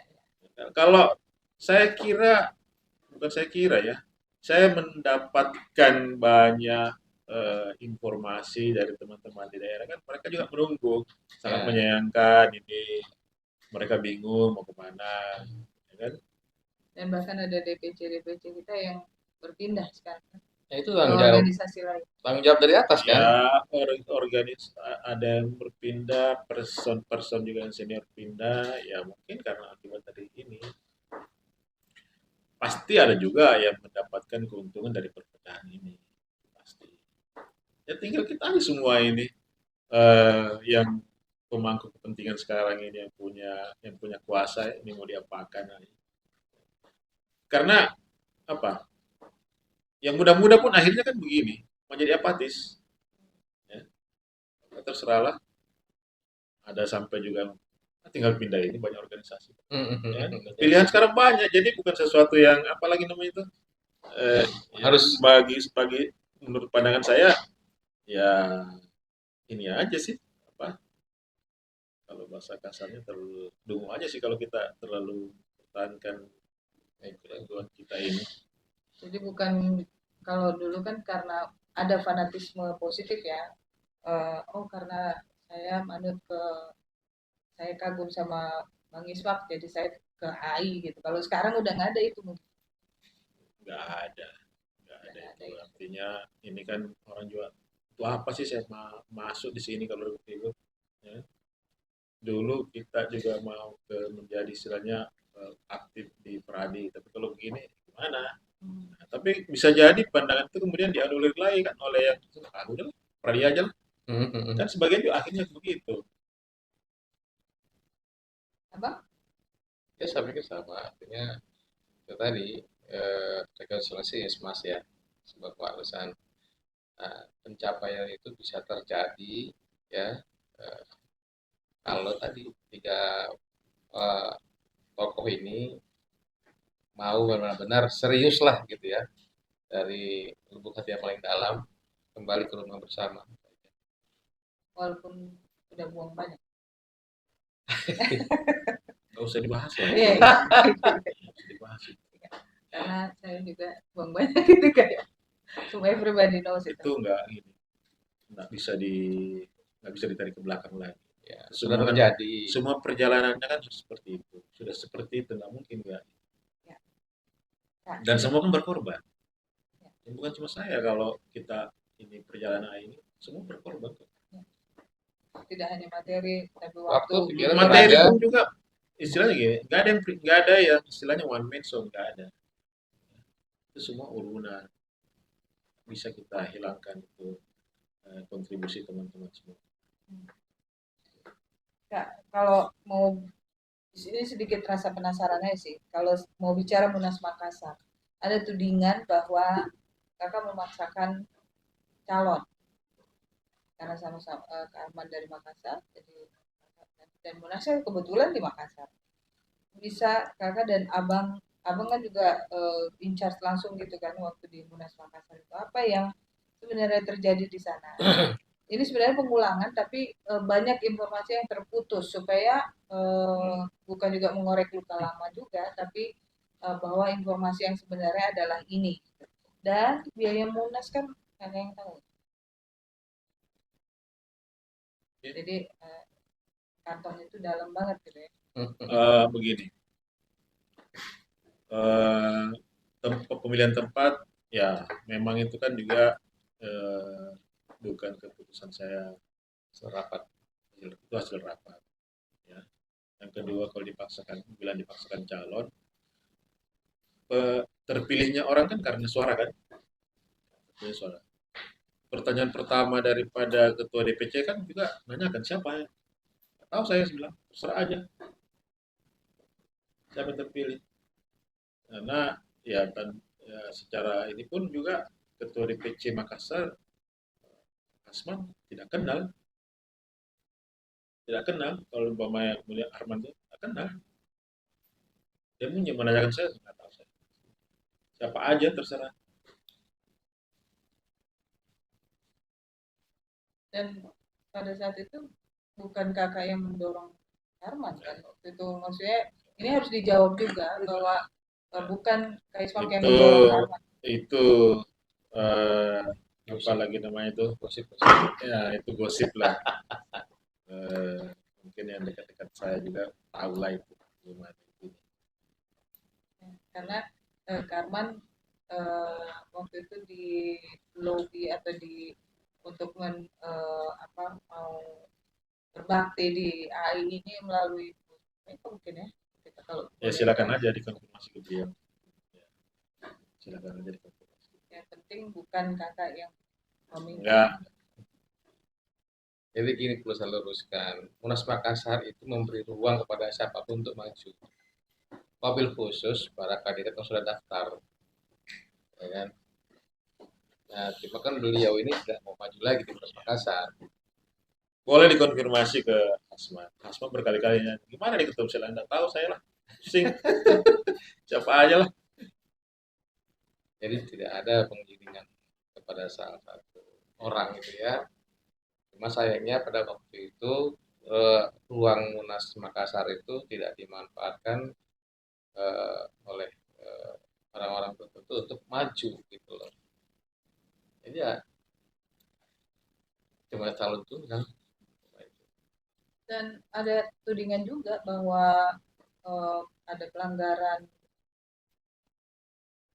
Kalau saya kira, bukan saya kira ya, saya mendapatkan banyak informasi dari teman-teman di daerah kan mereka juga menunggu, sangat Ya. menyayangkan ini, mereka bingung mau kemana, ya kan? dan bahkan ada DPC kita yang berpindah sekarang Ya itu ke organisasi lain. tanggung jawab dari atas kan. Ya, ada yang berpindah, person juga yang senior pindah, ya mungkin karena akibat dari ini. Pasti ada juga yang mendapatkan keuntungan dari perpecahan ini. Pasti. Ya tinggal kita aja semua ini yang pemangku kepentingan sekarang ini yang punya kuasa ini mau diapakan. Karena apa? Yang muda-muda pun akhirnya kan begini, menjadi apatis. Ya. Terserahlah, ada sampai juga tinggal pindah ini banyak organisasi. Ya. Pilihan sekarang banyak, jadi bukan sesuatu yang apalagi namanya itu Harus bagi menurut pandangan saya ya ini aja sih apa kalau bahasa kasarnya terlalu dungu aja sih kalau kita terlalu pertahankan kehidupan kita ini. Jadi bukan kalau dulu kan karena ada fanatisme positif ya. Oh karena saya saya kagum sama Bang Iswak jadi saya ke HI gitu. Kalau sekarang udah nggak ada itu mungkin. Nggak ada, nggak ada itu. Artinya ini kan orang juga itu apa sih saya masuk di sini kalau begitu. Ya. Dulu kita juga mau menjadi istilahnya aktif di Peradi, tapi kalau begini gimana? Nah, tapi bisa jadi pandangan itu kemudian dianulir lagi kan oleh yang udah Peradi aja lah. Kan sebagian juga akhirnya begitu. Apa? ya saya pikir sama, artinya itu tadi rekonsiliasi mas ya sebuah keharusan. Nah, pencapaian itu bisa terjadi ya eh, kalau tadi tiga eh, tokoh ini mau benar-benar serius lah gitu ya dari lubuk hati yang paling dalam kembali ke rumah bersama. Walaupun udah buang banyak. Nggak usah dibahas lah. Iya. Nggak usah dibahas. Karena saya juga buang banyak gitu kayak. Semua everybody knows itu. Itu nggak bisa nggak bisa ditarik ke belakang lagi. Ya, sudah Semua terjadi. semua perjalanannya kan seperti itu, sudah seperti itu, nggak mungkin nggak. Ya. Nah, Dan semua kan berkorban. Ya. Bukan cuma saya kalau kita ini perjalanan ini semua berkorban. Ya. Tidak hanya materi tapi Waktu, waktu. pikiran, Materi tenaga. pun juga istilahnya gini, nggak ada yang istilahnya one man show, nggak ada. Itu semua urunan bisa kita hilangkan itu kontribusi teman-teman semua. Ya, kalau mau di sini sedikit rasa penasarannya sih. Kalau mau bicara Munas Makassar, ada tudingan bahwa kakak memaksakan calon karena sama-sama Kak Arman dari Makassar, jadi dan Munasnya kebetulan di Makassar. Bisa kakak dan abang kan juga in charge langsung gitu kan waktu di Munas Makassar itu apa yang sebenarnya terjadi di sana. Ini sebenarnya pengulangan tapi banyak informasi yang terputus supaya bukan juga mengorek luka lama juga tapi bahwa informasi yang sebenarnya adalah ini dan biaya Munas kan nggak ada yang tahu jadi kantong itu dalam banget gitu ya. Begini, pemilihan tempat ya memang itu kan juga bukan keputusan saya Serapat. itu hasil rapat ya. Yang kedua kalau bilang dipaksakan calon terpilihnya orang kan karena suara kan, suara. Pertanyaan pertama daripada ketua DPC kan juga nanyakan siapa ya, tahu saya bilang terserah aja siapa yang terpilih karena ya kan ya, secara ini pun juga ketua DPC Makassar Asman tidak kenal kalau umpamanya melihat Arman itu tidak kenal, dia punya menanyakan saya nggak tahu saya siapa aja terserah. Dan pada saat itu bukan kakak yang mendorong Arman kan waktu itu maksudnya ini harus dijawab juga bahwa bukan Kak Iswak yang mendorong Arman itu apa lagi namanya itu Gosip. ya itu gosip lah. Mungkin yang dekat-dekat saya juga tahu lah itu gimana itu. Karena Karman waktu itu di lobby atau untuk mau berbakti di AI ini melalui itu mungkin ya kita kalau Ya silakan aja dikonfirmasi ke beliau. Ya, silakan aja dikonfirmasi. yang penting bukan kakak yang meminta. Enggak, Jadi gini perlu saya luruskan, Munas Makassar itu memberi ruang kepada siapapun untuk maju. Mobil khusus para kandidat yang sudah daftar, ya kan? Nah, cuma kan beliau ini tidak mau maju lagi di Munas Makassar. Boleh dikonfirmasi ke Asma. Asma berkali-kali nanya, gimana nih ketua misalnya Anda tahu saya lah, pusing. Siapa aja lah. Jadi tidak ada penggiringan kepada salah satu orang gitu ya. Cuma sayangnya pada waktu itu ruang Munas Makassar itu tidak dimanfaatkan oleh orang-orang tertentu untuk maju gitu loh. Jadi ya cuma calon tunggal. Dan ada tudingan juga bahwa ada pelanggaran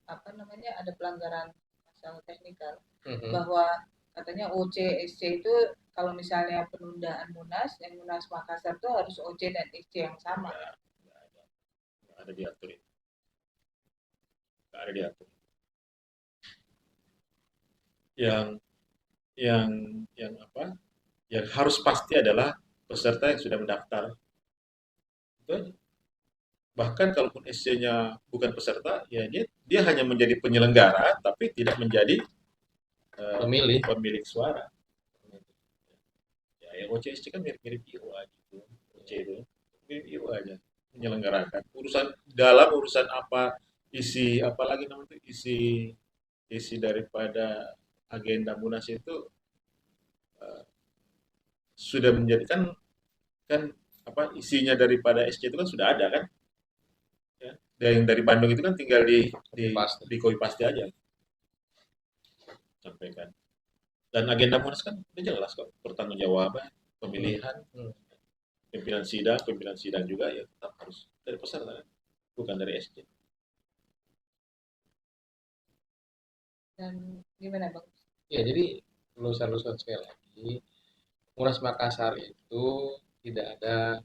ada pelanggaran masalah teknikal, bahwa katanya OC SC itu kalau misalnya penundaan Munas, yang Munas Makassar itu harus OC dan SC yang sama. Nggak ada diatur itu. Nggak ada diatur. Yang apa? Yang harus pasti adalah peserta yang sudah mendaftar. Itu aja. Bahkan kalaupun SC-nya bukan peserta, ya dia hanya menjadi penyelenggara, tapi tidak menjadi pemilik suara. Ya, yang OCSC kan mirip-mirip IO gitu. OC itu mirip IO aja, menyelenggarakan urusan apa, isi apalagi namanya itu, isi daripada agenda Munas itu sudah menjadikan kan apa isinya daripada SC itu kan sudah ada kan. Yang dari Bandung itu kan tinggal di copy paste aja sampaikan. Dan agenda Munas kan udah jelas kok, pertanggungjawaban, pemilihan, pimpinan sidang juga ya tetap harus dari peserta kan, bukan dari SC. Dan gimana Bang? Ya jadi lulusan sekali lagi, Munas Makassar itu tidak ada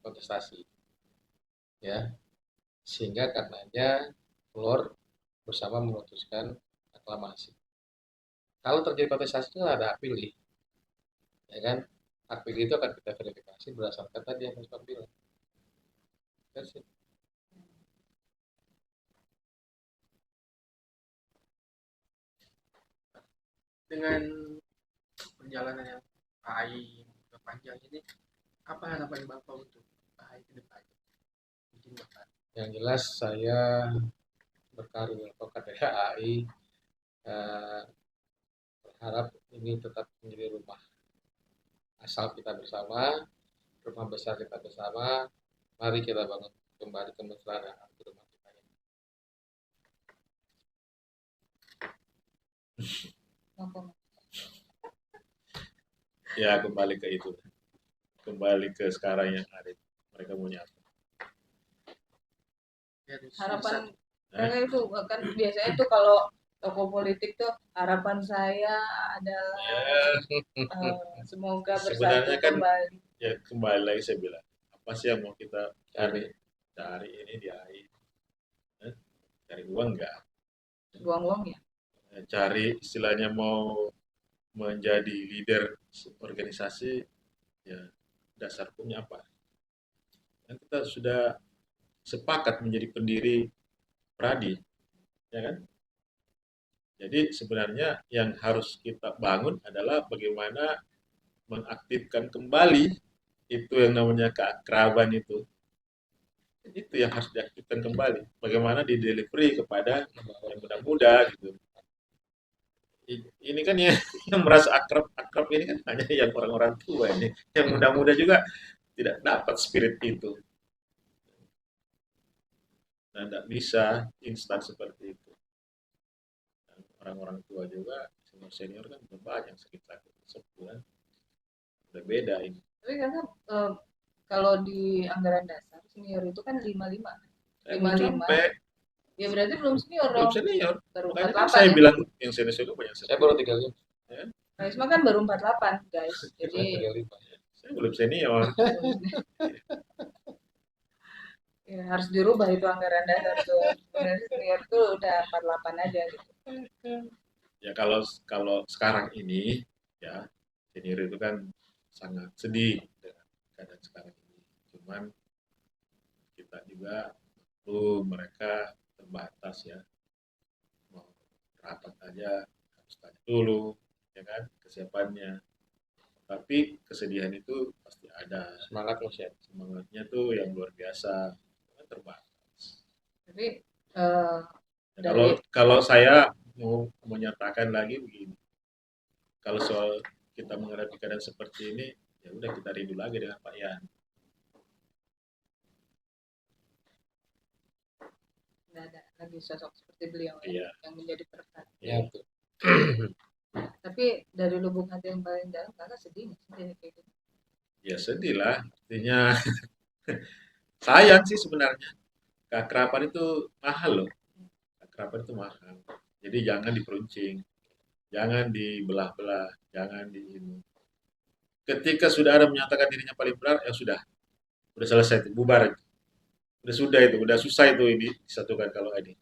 kontestasi, ya, sehingga karenanya Flor bersama memutuskan aklamasi. Kalau terjadi kontestasi itu ada hak pilih, ya kan? Hak pilih itu akan kita verifikasi berdasarkan tadi yang Mas bilang. Dengan perjalanan yang AI panjang ini, apa harapan Bapak untuk AI ke depan? Mungkin Bapak. Yang jelas saya berkarir advokat dari AI, berharap ini tetap menjadi rumah asal kita bersama, rumah besar kita bersama. Mari kita bangun kembali kemesraan di rumah kita ini. Ya kembali ke itu, kembali ke sekarang yang ada, mereka mau nyapa. Harapan mereka itu kan biasanya tuh kalau tokoh politik tuh harapan saya adalah semoga bersatu Sebenarnya kan, kembali. ya kembali lagi saya bilang, apa sih yang mau kita cari ini di AI? Cari uang enggak? Uang ya. Cari istilahnya mau menjadi leader organisasi, ya dasar punya apa? Dan kita sudah sepakat menjadi pendiri Pradi, ya kan? Jadi sebenarnya yang harus kita bangun adalah bagaimana mengaktifkan kembali itu yang namanya keakraban itu. Itu yang harus diaktifkan kembali. Bagaimana di delivery kepada yang muda-muda gitu. Ini kan yang merasa akrab ini kan hanya yang orang-orang tua ini. Yang muda-muda juga tidak dapat spirit itu. Dan tidak bisa instan seperti itu. Dan orang-orang tua juga, senior kan udah banyak sakit-sakit sebulan. Udah beda ini. Tapi karena kalau di anggaran dasar senior itu kan 55. 55. Ya berarti belum senior dong. Belum senior. Baru Makanya 48. saya bilang yang senior itu banyak sekali. Saya baru 35. Ya. Risma kan baru 48, guys. Jadi saya belum senior. ya, harus dirubah itu anggaran dasar tuh. Sebenarnya senior tuh udah 48 aja gitu. Ya kalau sekarang ini ya senior itu kan sangat sedih dengan keadaan sekarang ini. Cuman kita juga mereka terbatas ya, mau rapat aja harus tanya dulu ya kan kesiapannya. Tapi kesedihan itu pasti ada. Semangat Mas ya. Semangatnya tuh yang luar biasa, terbatas. Tapi Kalau dari kalau saya mau menyatakan lagi begini, kalau soal kita menghadapi keadaan seperti ini, ya udah kita rindu lagi dengan Pak Yan. nggak ada lagi sosok seperti beliau ya, Iya. yang menjadi perekat. Ya, betul. Tapi dari lubuk hati yang paling dalam, kakak sedih nggak sih jadi kayak gitu? Ya sedih lah, artinya sayang sih sebenarnya. Keakraban itu mahal loh, keakraban itu mahal. Jadi jangan diperuncing, jangan dibelah-belah, jangan di ini. Ketika sudah ada menyatakan dirinya paling benar, ya sudah selesai itu, bubar itu. Udah susah itu ini disatukan kalau ini.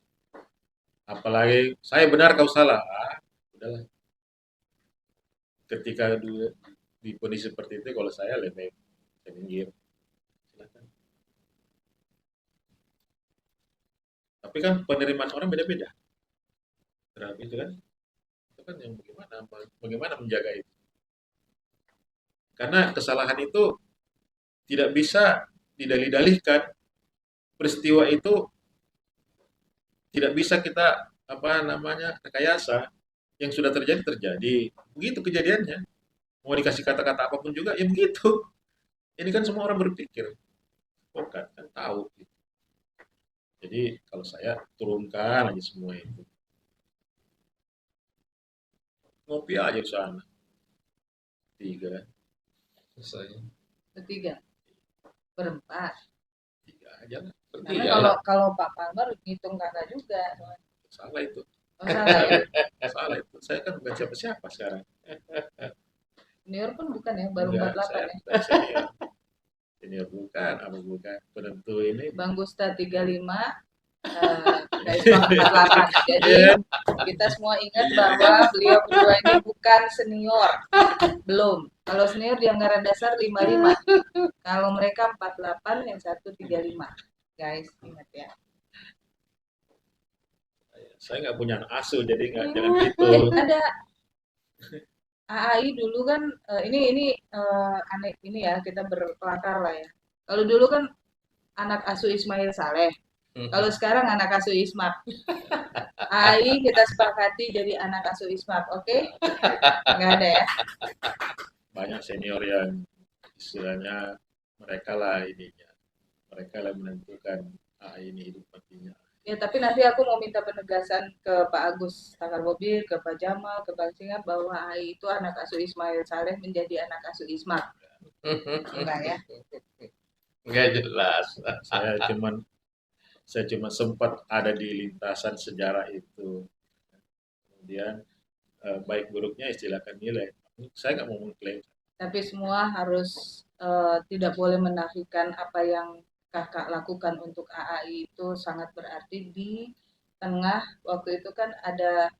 Apalagi saya benar kau salah, udahlah. Ketika di kondisi seperti itu, kalau saya lebih saya minggir. Silakan. Tapi kan penerimaan orang beda-beda terhadap itu kan. Itu kan yang bagaimana menjaga itu. Karena kesalahan itu tidak bisa didalih-dalihkan. Peristiwa itu tidak bisa kita rekayasa. Yang sudah terjadi. Begitu kejadiannya. Mau dikasih kata-kata apapun juga, ya begitu. Ini kan semua orang berpikir. Bukan, kan tahu. Jadi kalau saya turunkan aja semua itu. Ngopi aja di sana. 3 kan. Selesai. Bertiga, berempat. 3 aja lah. Karena Iya. kalau Pak Palmer ngitung kakak juga. Salah itu. Oh, salah ya. Salah itu. Saya kan bukan siapa-siapa sekarang. Senior pun bukan ya, baru Enggak, 48 saya ya. bukan senior. Senior bukan, apa bukan. Penentu ini. Bang Gusta 35, Kak Isma 48. Jadi kita semua ingat bahwa beliau berdua ini bukan senior. Belum. Kalau senior di anggaran dasar 55. Kalau mereka 48, yang satu 35. Guys, ingat ya. Saya nggak punya anak asuh, jadi jangan gitu. Ada AAI dulu kan, ini aneh ini ya, kita berkelakar lah ya. Kalau dulu kan anak asuh Ismail Saleh. Kalau sekarang anak asuh Ismak. AAI kita sepakati jadi anak asuh Ismak, oke? Nggak ada ya? Banyak senior yang istilahnya mereka lah ininya. Mereka lah menentukan ini hidup matinya. Ya, tapi nanti aku mau minta penegasan ke Pak Agus Takar Bobir, ke Pak Jamal, ke Bang Singa bahwa AI itu anak asuh Ismail Saleh menjadi anak asuh Ismak. Enggak ya? Enggak jelas. Saya cuma sempat ada di lintasan sejarah itu. Kemudian baik buruknya istilahkan nilai. Saya nggak mau mengklaim. Tapi semua harus tidak boleh menafikan apa yang kakak lakukan untuk AAI itu sangat berarti di tengah waktu itu kan ada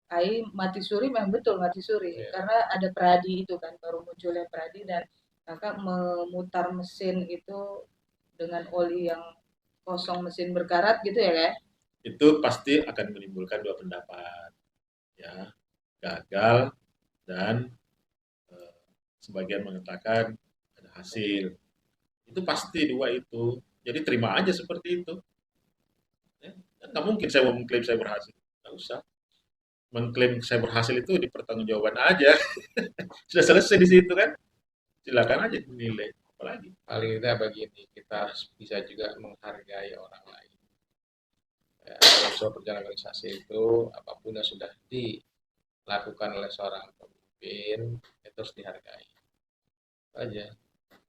AI mati suri, memang betul mati suri karena ada Pradi itu kan baru munculnya Pradi dan kakak memutar mesin itu dengan oli yang kosong mesin berkarat gitu ya kan? Itu pasti akan menimbulkan dua pendapat ya, gagal dan sebagian mengatakan ada hasil. Itu pasti dua itu. Jadi terima aja seperti itu. Ya, nggak mungkin saya mau mengklaim saya berhasil. Nggak usah. Mengklaim saya berhasil itu di pertanggungjawaban aja. Sudah selesai di situ kan. Silakan aja dinilai. Apalagi. Paling tidak begini, kita harus bisa juga menghargai orang lain. Ya, dalam suatu perjalanan organisasi itu, apapun yang sudah dilakukan oleh seorang pemimpin, itu harus dihargai. Itu aja.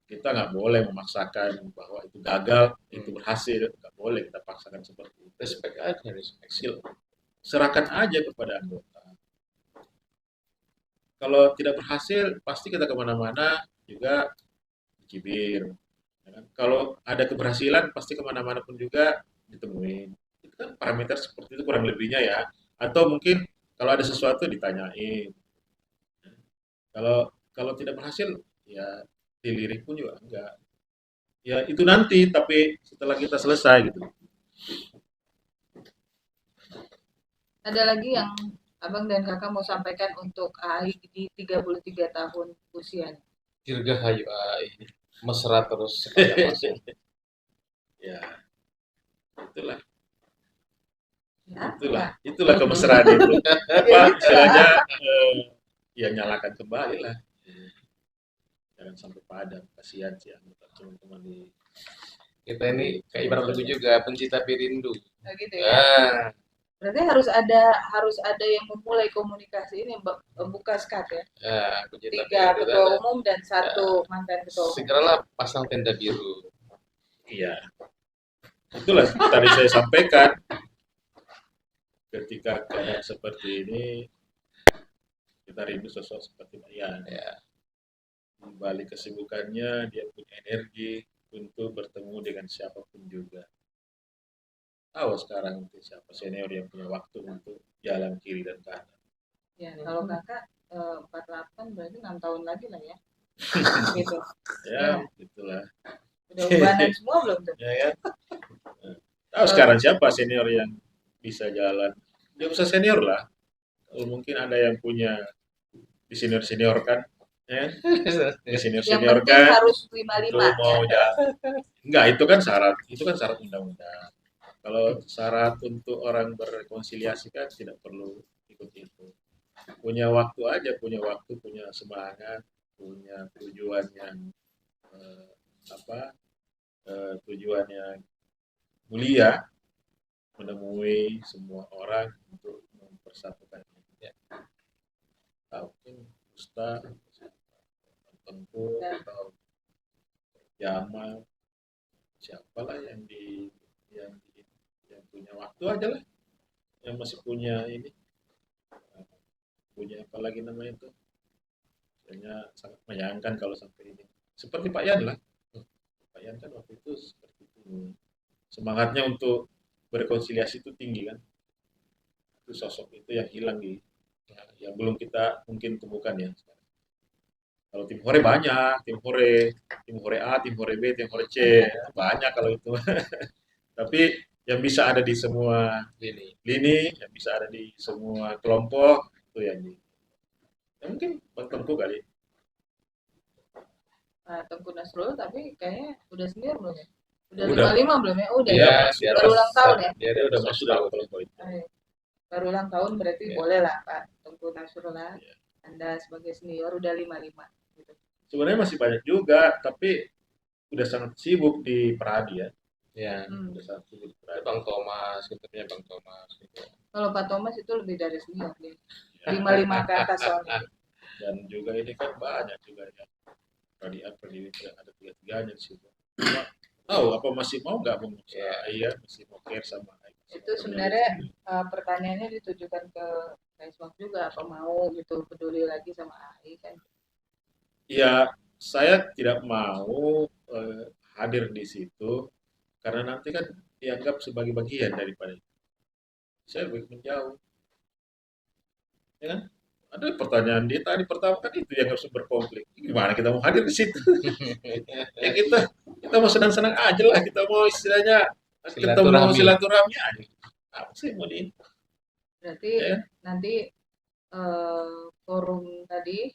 Kita nggak boleh memaksakan bahwa itu gagal, itu berhasil. Nggak boleh kita paksakan seperti itu. Respect aja, respect. Serahkan aja kepada anggota. Kalau tidak berhasil, pasti kita kemana-mana juga dicibir. Ya kan? Kalau ada keberhasilan, pasti kemana-mana pun juga ditemuin. Itu kan parameter seperti itu kurang lebihnya ya. Atau mungkin kalau ada sesuatu ditanyain. Kalau kalau tidak berhasil ya dilirik pun juga enggak. Ya itu nanti, tapi setelah kita selesai gitu. Ada lagi yang Abang dan Kakak mau sampaikan untuk AI di 33 tahun usianya? Dirgahayu AI. Mesra terus sepanjang masa. Ya, itulah. Ya, Itulah kemesraan itu. Apa istilahnya ya nyalakan kembali lah. Jangan sampai padam, kasihan sih anggota teman-teman di Kita ini kayak ibarat lagu juga, pencipta pirindu. nah gitu ya. Ah, Berarti harus ada yang memulai komunikasi ini, buka SKAT ya. ya, pencipta 3 pirindu. ketua umum dan 1 mantan ketua umum. Segeralah pasang tenda biru. Iya. Itulah tadi saya sampaikan. Ketika keadaan seperti ini, kita rindu sosok seperti Pak Yan. Ya, Di balik kesibukannya, dia punya energi untuk bertemu dengan siapapun juga. Tahu sekarang siapa senior yang punya waktu untuk jalan kiri dan kanan. Ya, kalau Kakak 48 berarti 6 tahun lagi lah ya. Gitu. Ya, itulah. Udah ubanan semua belum tuh? Ya kan? Tahu sekarang siapa senior yang bisa jalan? Dia usah senior lah. Kalau mungkin ada yang punya di senior kan, ya, Yang senior penting kan, harus itu 55 mau ya. jalan. Enggak, itu kan syarat undang-undang. Kalau syarat untuk orang berrekonsiliasi kan tidak perlu ikut itu. Punya waktu aja, punya semangat, punya tujuan yang tujuan yang mulia, menemui semua orang untuk mempersatukan ini. Tahu mungkin Ustaz, Tengku atau Jamal, siapalah yang punya waktu aja lah, yang masih punya apa lagi namanya itu, misalnya sangat menyayangkan kalau sampai ini seperti Pak Yan lah. Pak Yan kan waktu itu seperti itu, semangatnya untuk berrekonsiliasi itu tinggi kan, itu sosok itu yang hilang yang belum kita mungkin temukan ya sekarang. Kalau tim hore banyak, tim hore A, tim hore B, tim hore C, banyak kalau itu. Tapi yang bisa ada di semua lini, yang bisa ada di semua kelompok, itu yang mungkin Bang Tengku kali. Nah, Tengku Nasrullah tapi kayaknya udah senior belum ya? Udah Udah. 55 belum ya? Udah ya, ya. Baru ulang tahun ya? Dia udah masuk sudah tahun. kelompok itu. Baru ulang tahun berarti Ya. boleh lah Pak Tengku Nasrullah. Ya. Anda sebagai senior udah 55 gitu. Sebenarnya masih banyak juga, tapi udah sangat sibuk di Peradi ya. Ya, Udah sangat sibuk di Peradi. Bang Thomas, kita punya Bang Thomas. Gitu. Kalau Pak Thomas itu lebih dari senior dia. 55 ke atas soalnya. Dan juga ini kan banyak juga ya. Peradi ada 3-3-nya di situ. Cuma, tahu apa masih mau nggak iya masih mau care sama Itu sebenarnya pertanyaannya ditujukan ke Kaismak juga, apa mau gitu peduli lagi sama AI kan? ya saya tidak mau hadir di situ karena nanti kan dianggap sebagai bagian daripada itu. Saya lebih menjauh, ya kan? Ada pertanyaan dia tadi pertama kan itu yang harus berkonflik. Gimana kita mau hadir di situ? Ya kita mau senang-senang aja lah, kita mau istilahnya ketemu silaturahmi aja. Apa sih mau di? Berarti Ya. nanti forum tadi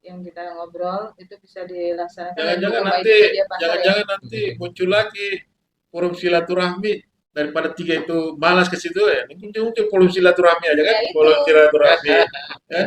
yang kita ngobrol itu bisa dilaksanakan. Jangan-jangan nanti muncul lagi forum silaturahmi daripada 3 itu malas ke situ ya. Mungkin forum silaturahmi aja kan, Ya, forum silaturahmi. Ya.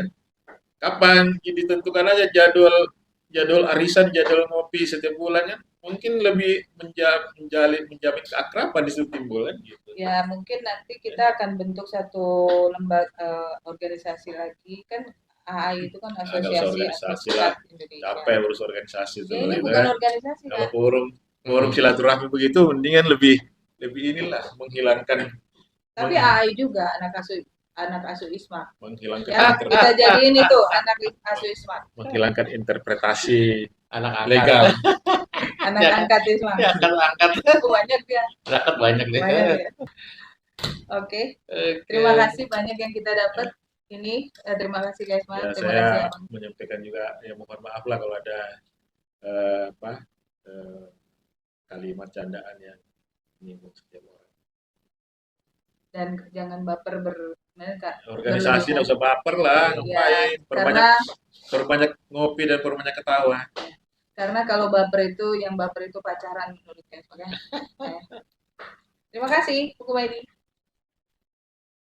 Kapan ditentukan aja jadwal arisan, jadwal ngopi setiap bulan kan. Mungkin lebih menjamin keakraban di situ timbul kan gitu. Ya, mungkin nanti kita akan bentuk satu lembaga organisasi lagi kan. AI itu kan asosiasi lah. Indonesia. Capek urus organisasi itu. Ya, ini bukan organisasi kalau kan. forum silaturahmi begitu mendingan lebih inilah menghilangkan. Tapi AI juga anak asuh Isma. Menghilangkan Ya, kita jadiin itu anak asuh Isma. Menghilangkan interpretasi anak legal. Anak angkat Isma. Ya, angkat. Banyak ya. Banyak deh. Oke. Terima kasih banyak yang kita dapat ini. Terima kasih guys, Mas. Ya, Terima saya kasih Abang. menyampaikan juga ya mohon maaf lah kalau ada eh, kalimat candaan yang menyinggung setiap orang. Dan jangan baper Organisasi nggak berlebihan. usah baper lah, Ya, ngapain? Perbanyak ngopi dan perbanyak ketawa. karena kalau baper itu, yang baper itu pacaran menurut guys. Oke. Terima kasih, Hukum ID.